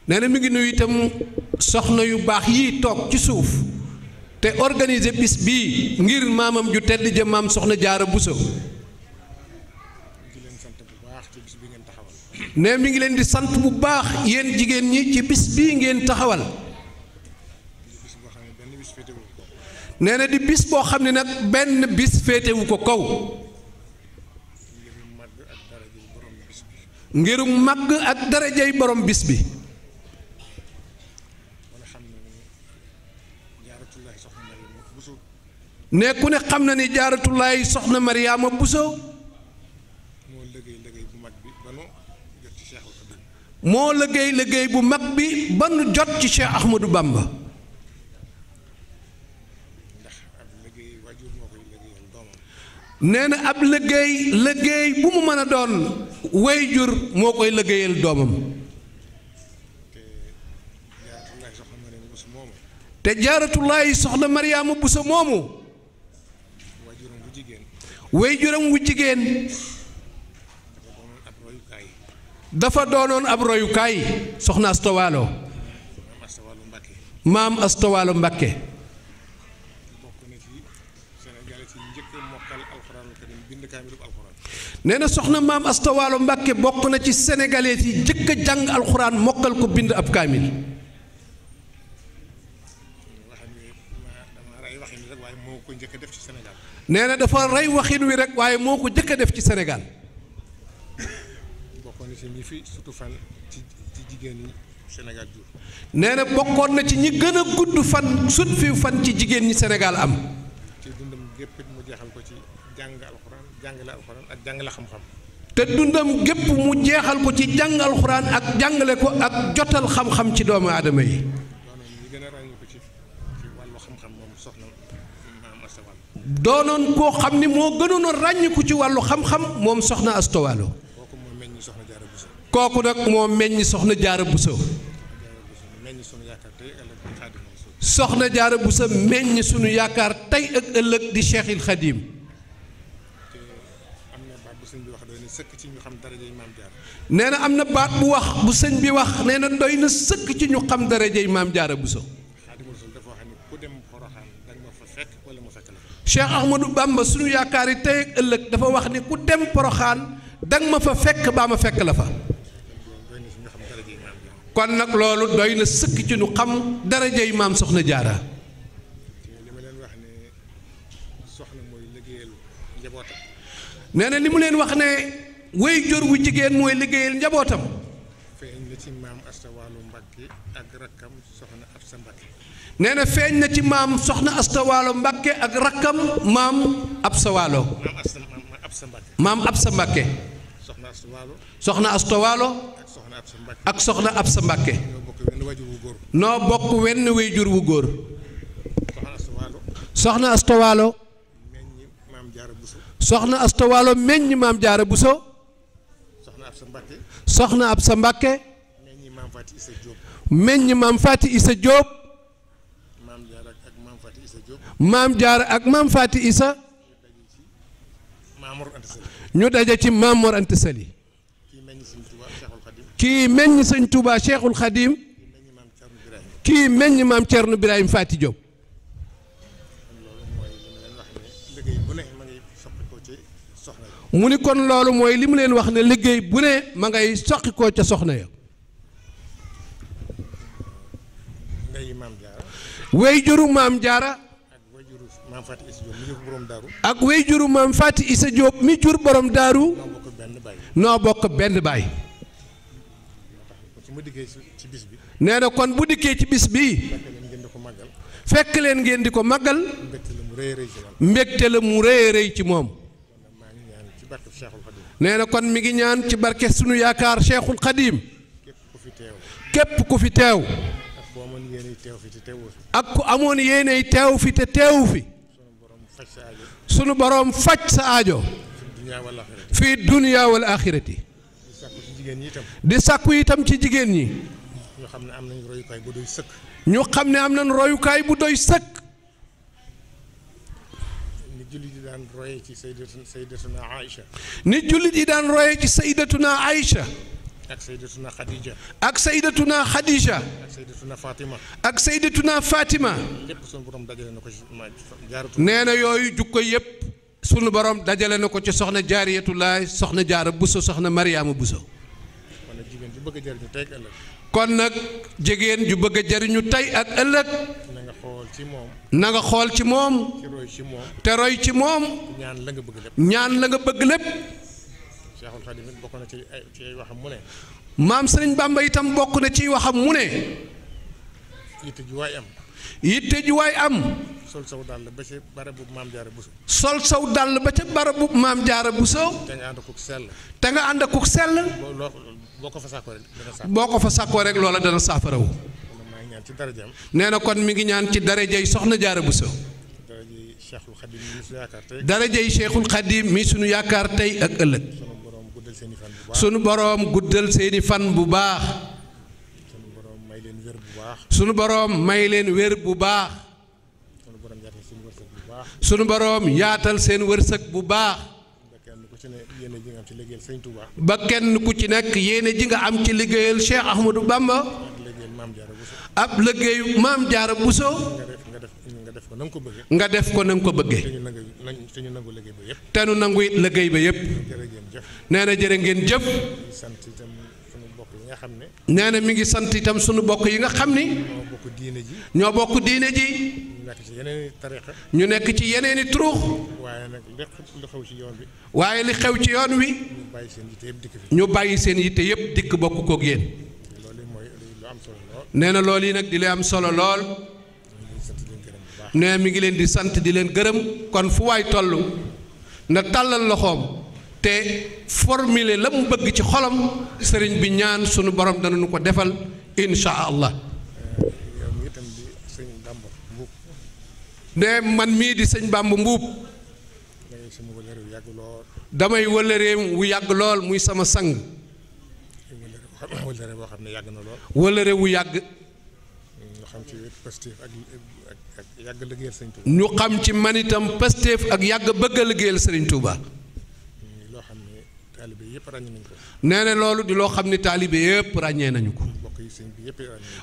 nee na mi ngi nuyu itam soxna yu baax yi toog ci suuf te organiser bis bii ngir maamam ju tedd ja maam soxna Jaara Buso. ne mi ngi leen di sant bu baax yéen jigéen ñi ci bis bii ngeen taxawal. nee na di bis boo xam ne nag benn bis féetewu ko kaw. ngirum màgg ak darajay borom bis bi. ne ku ne xam na ni jaaratullaay soxna Mariama Buso moo liggéey liggéey bu mag bi ba nu jot ci Cheikh Ahmadou Bamba. nee na ab liggéey bu mu mën a doon waajur moo koy liggéeyal doomam. te jaaratullaay soxna Mariama Buso moomu waajuram wu jigéen dafa doonoon ab royukaay soxna Asta Waalo maam Asta Waalo Mbakke. nee na soxna maam Asta Waalo Mbakke bokk na ci sénégalais yi jëkk a jàng alxuraan mokkal ko bind ab kaamil. nee na dafa rey waxin wi rek waaye moo ko jëkk a def ci Sénégal. nee na bokkoon na ci ñi gën a gudd fan sut fi fan ci jigéen ñi Sénégal am. te dundam gépp mu jeexal ko ci jàng alxuraan ak jàngale ko ak jotal xam-xam ci doomu aadama yi. doonoon koo xam ni moo gënoon a ràññiku ci wàllu xam-xam moom soxna Asta Waalo. kooku nag moo meññ soxna Jaara Buso. soxna Jaara Buso meññ sunu yaakaar tey ak ëllëg di Cheikhil Khadim. nee na am na baat bu wax bu sëñ bi wax nee na doy na sëkk ci ñu xam darajey maam Jaara Buso. Cheikh Ahmadou Bamba sunu yaakaar yi tey ak ëllëg dafa wax ni ku dem Poroxaan danga ma fa fekk baa ma fekk la fa. kon nag loolu doy na sëkk ci ñu xam darajey maam soxna Jaara. nee na li mu leen wax ne waajur wu jigéen mooy liggéeyal njabootam. nee na feeñ na ci maam soxna Asta Waalo Mbakke ak rakkam maam Absa Waalo. maam Absa Mbakke. soxna Asta Waalo ak soxna Absa Mbakke. noo bokk wenn waajur wu góor. soxna Asta Waalo. soxna Asta Waalo meññ maam Jaara Buso. soxna Absa Mbakke. meññ maam Faati Isa Jóob. maam Jaara ak maam Faati Isa ñu daje ci maam Mor Anta Sali. kii meññ sëñ Touba Cheikhul Khadim. kii meññ maam Thierno Birahim Faati Diop. mu ni kon loolu mooy li mu leen wax ne liggéey bu ne ma ngay soqi koo ca soxna ya. wey juru maam Jaara ak wey juru maam Faati Isa Diop mi jur borom daaru noo bokk benn baay. nee na kon bu dikkee ci bis bii fekk leen ngeen di ko màggal mbégte la mu rëy rëy ci moom. nee na kon mi ngi ñaan ci barke sunu yaakaar Cheikhul Khadim képp ku fi teew ak ku amoon yéeney teew fi te teew fi sunu boroom faj sa aajo fii dunya wal axirati. di sàkku itam ci jigéen ñi ñu xam ne am nañ royukaay bu doy sëkk. ñu xam ne am nañ royukaay bu doy sëkk. ni jullit yi daan royee ci sayyidatuna Aïcha. ni jullit yi daan royee ci sayyidatuna Aïcha. ak sayyidatuna Khadija. ak sayyidatuna Khadija. ak sayyidatuna Fatima. ak sayyidatuna Fatima. lépp sunu borom dajale na ko ci jaaratu. nee na yooyu jukko yépp sunu borom dajale na ko ci soxna Jaariyatullaay soxna Jaara Buso soxna Mariama Buso. kon nag jigéen ju bëgg a jariñu tey ak ëllëg. na nga xool ci moom. na nga xool ci moom. te roy ci moom. ñaan la nga bëgg lépp. ñaan la nga bëgg lépp. Cheikhul Khadim bokk na ci ay waxam mu ne. maam Sëriñ Bamba itam bokk na ci waxam mu ne. yitte ju waay am. yitte ju waay am. sol saw dàll ba ca barabu maam Jaara Buso. sol saw dàll ba ca barabu maam Jaara Buso. te nga ànd akuk sell. te nga ànd akuk sell. boo ko fa sàkkoo rek dana saafara. boo ko fa sàkkoo rek loola dana saafara wu. nee na kon mi ngi ñaan ci darajay soxna Jaara Buso. darajay Cheikhul Khadim mi sunu yaakaar tey ak ëllëg. sunu boroom guddal seeni fan bu baax. sunu boroom may leen wér bu baax. sunu boroom yaatal seen wërsëg bu baax. ba kenn ku ci nekk yéene ji nga am ci liggéeyal Cheikh Ahmadou Bamba. ab liggéeyu maam Jaara Buso. nga def ko na nga ko bëggee. te nu nangu it liggéey ba yépp. nee na jërë ngeen jëf. nee na mi ngi sant itam sunu bokk yi nga xam ni. ñoo bokk diine ji. ñu nekk ci yeneeni turux. waaye nag li xew ci yoon wi. waaye li xew ci yoon wi. ñu bàyyi seen yitte yépp dikk bokk koog yéen. nee na loolu yi nag di leen am solo lool. nee mi ngi leen di sant di leen gërëm kon fu waay toll na tàllal loxoom te formuler la mu bëgg ci xolam sëriñ bi ñaan sunu borom danañu ko defal insha allah. ne man mii di sëñ Bamba Mbuub damay wëllëreem wu yàgg lool muy sama sang. wëllëre boo xam ne yàgg na lool. wëllëre wu yàgg. ñu xam ci Pastef ak yàgg liggéeyal Sëriñ Touba. ñu xam ci man itam Pastef ak yàgg bëgg a liggéeyal Sëriñ Touba. loo xam ne taalibe yëpp ràññee nañu ko. nee na loolu di loo xam ne taalibe yëpp ràññee nañu ko.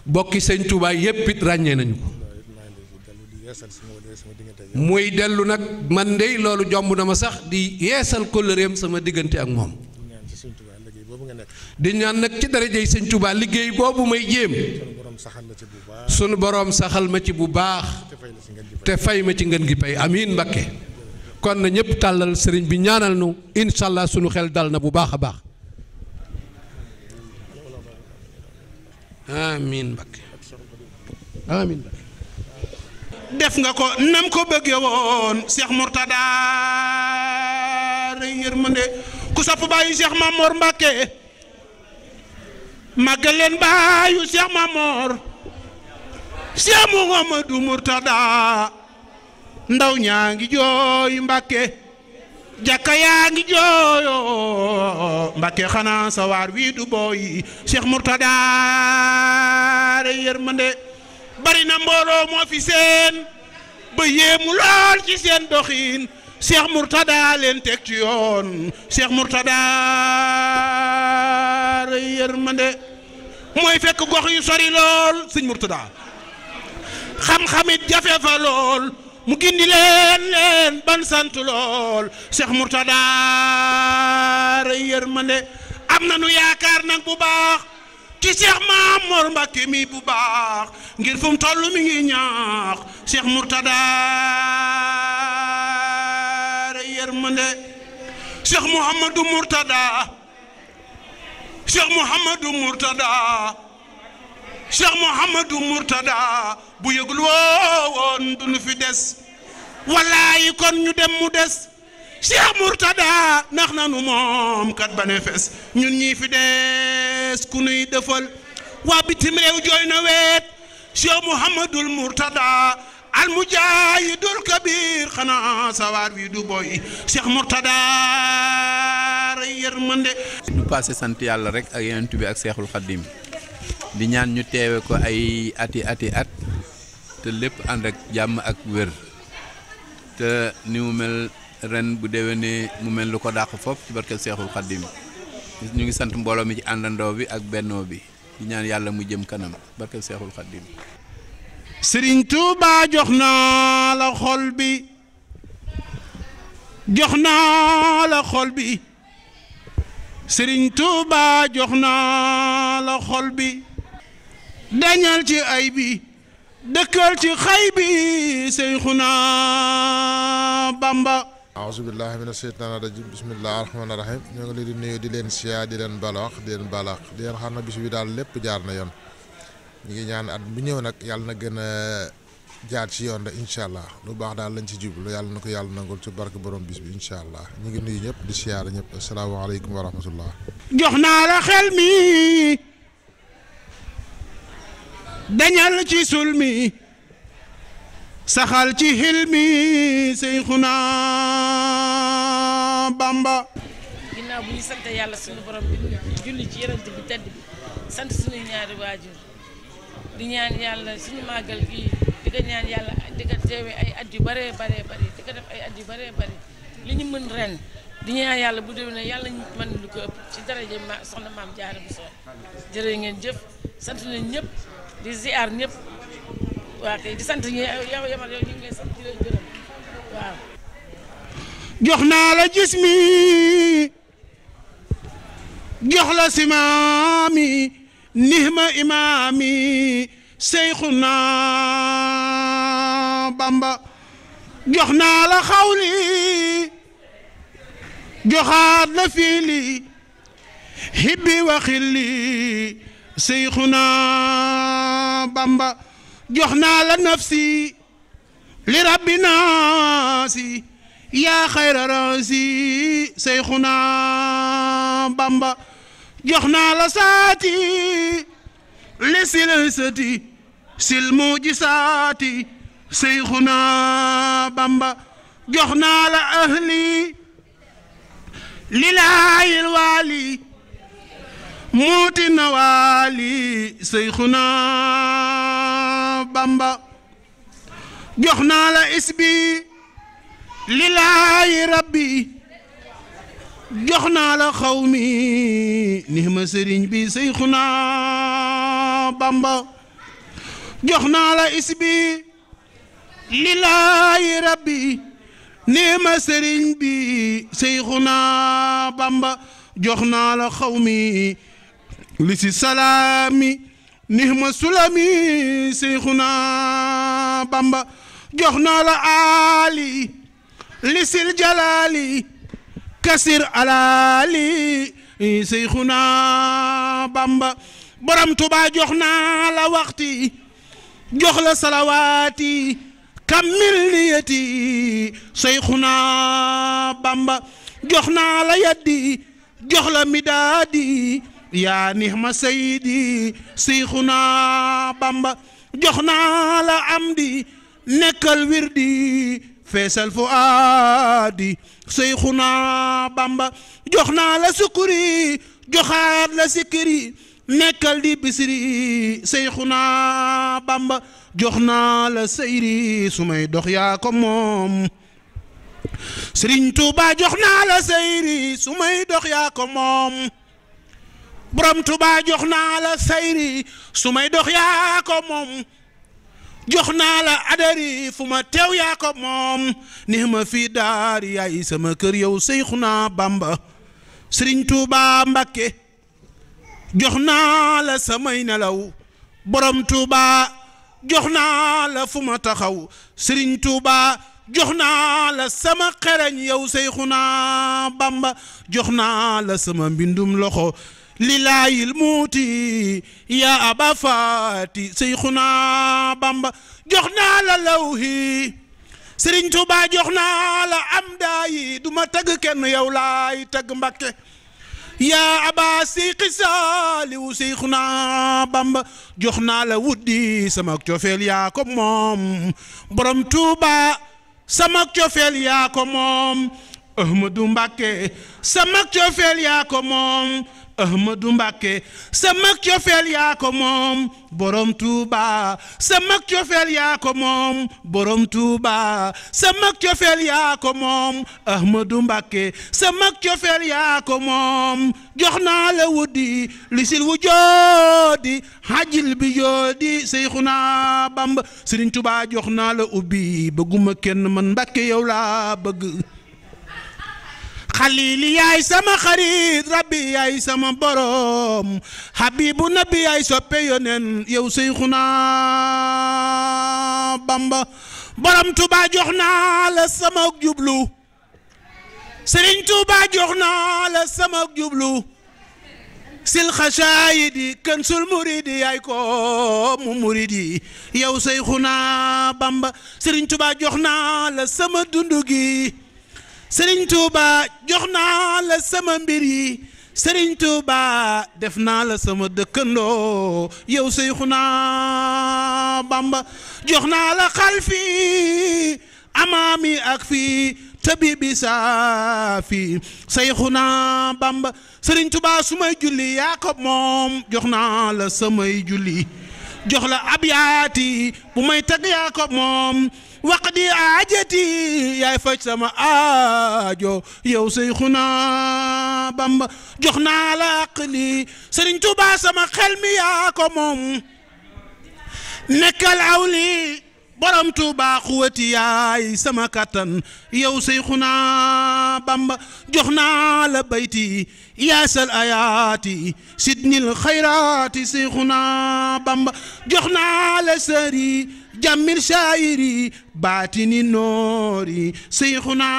bokki sëñ Touba yëpp it ràññee nañu ko. muy dellu nag man de loolu jomb na ma sax di yeesal kóllëreem sama diggante ak moom. di ñaan nag ci darajey sëñ Touba liggéey boobu may jéem. sunu boroom saxal ma ci bu baax. te fay ma ci ngeen gi pay amiin Mbakke. kon na ñëpp tàllal sëriñ bi ñaanal nu incha allah sunu xel dal na bu baax a baax. amiin Mbakke amiin Mbakke. def nga ko nam ko bëggee woon Cheikh Mourtada yërmande ku sopp baayu Cheikh Mamor Mbakke màggal leen baayu Cheikh Mamor Cheikh Mouhamadou Mourtada ndaw ñaa ngi jooy Mbakke jàkka yaa ngi jooyo Mbakke xanaa sa waar wii du booy Cheikh Mourtada yërmande bari na mbooloo moo fi seen ba yéemu lool ci seen doxin Cheikh Mourtada leen teg ci yoon Cheikh Mourtada yërmande mooy fekk gox yu sori lool sëñ Mourtada xam-xamit jafe fa lool mu gindi leen ban sant lool Cheikh Mourtada yërmande am na nu yaakaar nag bu baax ci Cheikh Mamor Mbakke mi bu baax ngir fu mu toll mi ngi ñaax Cheikh Mourtada yërmande Cheikh Mouhamadou Mourtada Cheikh Mouhamadou Mourtada Cheikh Mouhamadou Mourtada bu yëgul woon du nu fi des wallaahi kon ñu dem mu des Cheikh Mourtada nax nanu moom kat ba ne fes ñun ñii fi des ku nuy defal waa bitim réew jooy na weet Cheikh Mouhamadul Mourtada al mujahidul kabir xanaa sawaar wi du boy Cheikh Mourtada yërmande du passé sant yàlla rek ak yonent bi ak Seexul Xaddim di ñaan ñu teewe ko ay ati at te lépp ànd ak jàmm ak wér te ni mu mel ren bu déwénee mu mel lu ko dàq foofu ci barkeel Seexul Xaddim ñu ngi sant mbooloo mi ci àndandoo bi ak bennoo bi di ñaan yàlla mu jëm kanam barkeel Seexul Xaddim. Sëriñ Tuuba jox naa la xol bi jox naa la xol bi Sëriñ Tuuba jox naa la xol bi dañal ci ay bi dëkkal ci xay bi Seyxuna Bamba. aouzu billahi mina sheytaani rajim bismillahi rahmaani rahim ñoo ngi leen di nuyu di leen siyaa di leen balaax di leen xam na bis bi daal lépp jaar na yoon ñu ngi ñaan at bu ñëw nag yàlla na gën a jaar ci yoon rek incha allah lu baax daal lañ ci jublu yàlla na ko yàlla nangul ci barke borom bis bi incha allah ñu ngi nuyu ñëpp di siyaar ñëpp asalaamaaleykum wa rahmatullah. jox naa la xel mi dañal ci sul mi saxal ci xil mi Seyxuna Bamba. ginnaaw bu ñu sant yàlla suñu borom bi julli ci yonent bi tedd bi sant suñuy ñaari waajur di ñaan yàlla suñu màggal gi di ko ñaan yàlla di ko teewe ay at yu bëree bëree bëri di ko def ay at yu bëree bëri li ñu mën ren di ñaan yàlla bu déwénee yàlla ñu mën lu ko ëpp ci daraje soxna maam Jaara Buso jërë ngeen jëf sant nañ ñëpp di ziar ñëpp waa kay di sant yow yamal yow ñu ngi lay sant di leen gërëm waaw. jox naa la jismi jox la simaami nihma imaami Seyxuna Bamba jox naa la xawli joxaat la fiili hibbi wa xilli Seyxuna Bamba jox naa la nafsi li rabbi naasi yaa xayra raasi Seyxuna Bamba jox naa la saati li silsati sil mujisaati Seyxuna Bamba jox naa la ahli lilaayil waali muuti nawaali Seyxuna Bamba jox naa la isbi lilaayi rabbi jox naa la xawmi nihma sëriñ bi Seyxuna Bamba jox naa la isbi lilaayi rabbi nihma sëriñ bi Seyxuna Bamba jox naa la xawmi li si salaami nihma sulami Seyxuna Bamba jox naa la ali li sil jalali kasir alali Seyxuna Bamba borom Tuubaa jox naa la waxti jox la salawaati kammil niyati Seyxuna Bamba jox naa la yaddi jox la midaadi yaa nihma saydi Seyxuna Bamba jox naa la amdi nekkal wirdi feesal fuaadi Seyxuna Bamba jox naa la sukuri joxaat la sikiri nekkal di bisiri Seyxuna Bamba jox naa la sayri su may dox yaa ko moom Sëriñ Tuuba jox naa la sayri su may dox yaa ko moom borom Tuuba jox naa la sayri su may dox yaa ko moom jox naa la adari fu ma teew yaa ko moom ni ma fii daar yaay sama kër yow Seyxuna Bamba Sëriñ Tuuba Mbakke jox naa la samay nelaw borom Tuuba jox naa la fu ma taxaw Sëriñ Tuuba jox naa la sama xereñ yow Seyxuna Bamba jox naa la sama mbindum loxo lilaayil muuti yaa aba faati Seyxuna Bamba jox naa la lawhi Sëriñ Tuubaa jox naa la am daayi duma tagg kenn yow laay tagg Mbàkke yaa aba siqi saaliwu Seyxuna Bamba jox naa la wuddi sama cofeel yaa ko moom borom Tuuba sama cofeel yaa ko moom Ahmadu Mbàkke sama cofeel yaa ko moom Ahmadu Mbàkke sama cofeel yaa ko moom borom Tuuba sama cofeel yaa ko moom borom Tuuba sama cofeel yaa ko moom Ahmadu Mbàkke sama cofeel yaa ko moom jox naa la wuddi lisil wu joodi hajil bi joodi Seyxuna Bamba Sëriñ Tuuba jox naa la ubbi bëgguma kenn man Mbàkke yow laa bëgg xalili yaay sama xarit rabbi yaay sama borom habibu nabi yaay soppe yonen yow Seyxuna Bamba borom Tuuba jox naa la sama jublu Sëriñ Tuuba jox naa la sama jublu sil xasaayidi kansul muridi yaay ko mu muridi yow Seyxuna Bamba Sëriñ Tuuba jox naa la sama dundu gi Sëriñ Tuuba jox naa la sama mbir yi Sëriñ Tuuba def naa la sama dëkkandoo yow Seyxuna Bamba jox naa la xalfi amaami ak fii tabibi saafi Seyxuna Bamba Sëriñ Tuuba sumay julli yaa ko moom jox naa la samay julli jox la abyaati bu may tagg yaa ko moom waqdi aajati yaay faj sama aajo yow Seyxuna Bamba jox naa la aqli Sëriñ Tuuba sama xel mi yaa ko moom nekkal awli borom Tuuba xuwati yaay sama kattan yow Seyxuna Bamba jox naa la bayti yaasal ayaati sidnil xayraati Seyxuna Bamba jox naa la sëri jammil shaayiri baatini noori Seyxuna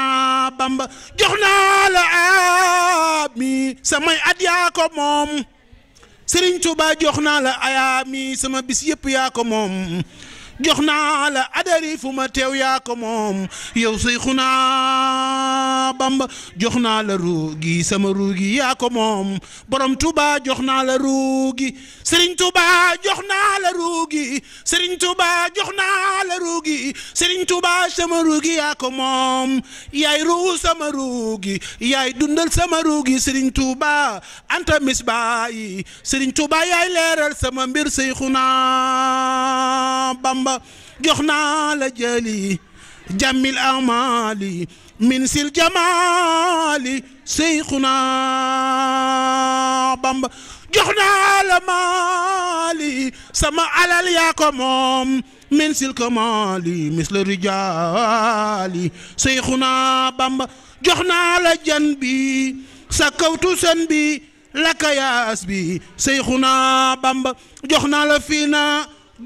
Bamba jox naa la ayaami samay at yaa ko moom Sëriñ Tuuba jox naa la ayaami sama bis yëpp yaa ko moom jox naa la adari fu ma teew yaa ko moom yow Seyxuna Bamba jox naa la ruugi sama ruugi yaa ko moom borom Tuuba jox naa la ruugi Sëriñ Tuuba jox naa la ruugi Sëriñ Tuuba jox naa la ruugi Sëriñ Tuuba sama ruugi yaa ko moom yaay ruu sama ruugi yaay dundal sama ruugi Sëriñ Tuuba anta misbaayi Sëriñ Tuuba yaay leeral sama mbir Seyxuna Bamba jox naa la jëli jamil amali min sil jamali Seyxuna Bamba jox naa la mali sama alal yaa ko moom min sil kamali misla rijali Seyxuna Bamba jox naa la jan bi sa kawtu san bi lakayaas bi Seyxuna Bamba jox naa la fiina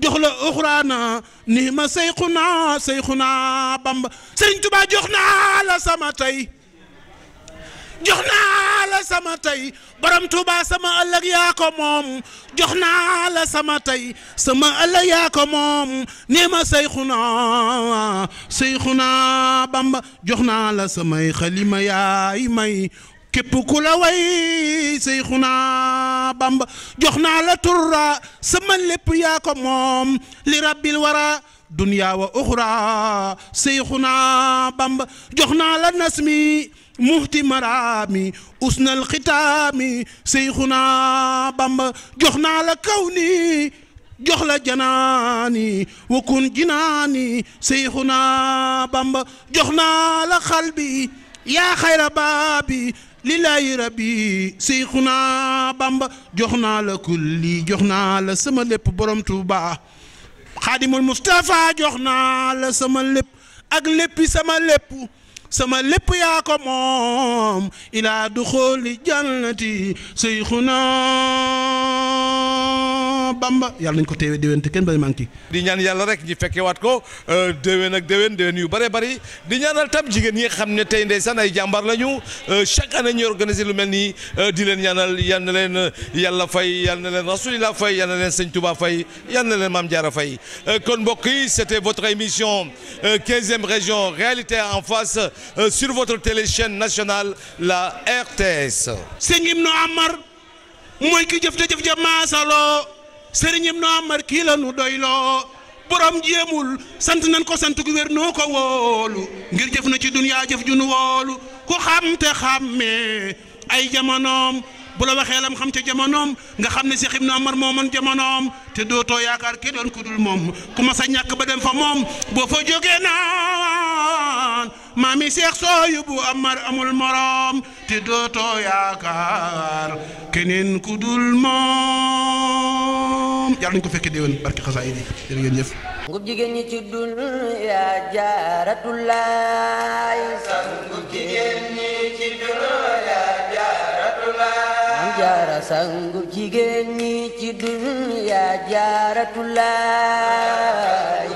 jox la uxraana ni ma Seyxuna Bamba Sëriñ Tuuba jox naa la sama tey jox naa la sama tey borom Tuuba sama ëllëg yaa ko moom jox naa la sama tey sama ëllëg yaa ko moom ni ma Seyxuna Bamba jox naa la samay xalima yaay may képp ku la way Seyxuna Bamba jox naa la turra sama lépp yaa ko moom li rabbil wara dunya wa uxra Seyxuna Bamba jox naa la nasmi muhti marami usnal xitaami Seyxuna Bamba jox naa la kawni jox la janaani wakun jinaani Seyxuna Bamba jox naa la xalbi yaa xayra baabi lillahi rabbi Seyxuna Bamba jox naa la kulli jox naa la sama lépp borom Tuuba xaadimul Mustafa jox naa la sama lépp ak léppi sama lépp sama lépp yaa ko moom ilaa duxooli jannati Seyxuna Bamba yàlla nañ ko teewee déwén te kenn bay manqué. di ñaan yàlla rek ñi fekkewaat ko déwén ak déwén yu bare bari di ñaanal tam jigéen ñi nga xam ne tey ndeysaan ay jàmbaar lañu chaque année ñu organiser lu mel nii di leen ñaanal yal na leen yàlla fay yal na leen rasulillah fay yal na leen sëñ Touba fay yal na leen Maam Jaara fay kon mbokk yi c'était votre émission 15e région réalité en face sur votre téléchaîne nationale la RTS. sëñ Ibnu Amar mooy ki jëf te jëf ja maasaloo sëriñ Ibnu Amar kii la nu doyloo borom jéemul sant nañ ko sant gu wér noo ko wóolu ngir jëf na ci duniyaa jëf ju nu wóolu ku xam te xàmmee ay jamonoom bu la waxee lam xam ca jamonoom nga xam ne Seex Ibnu Amar moo mën jamonoom te dootoo yaakaar ki doon ku dul moom ku ma sa ñàkk ba dem fa moom boo fa jógee naan maami Seex sooyu bu Amar amul morom te dootoo yaakaar keneen ku dul moom yàlla nañu ko fekkee déwén barki xasaayid yi jërë ngeen jëf. ngub jigéen ñi ci dunya Jaaratulaay. ngub jigéen ñi ci dunya Jaaratulaay. Maam Jaara sangu jigéen ñi ci dunya Jaaratulaay.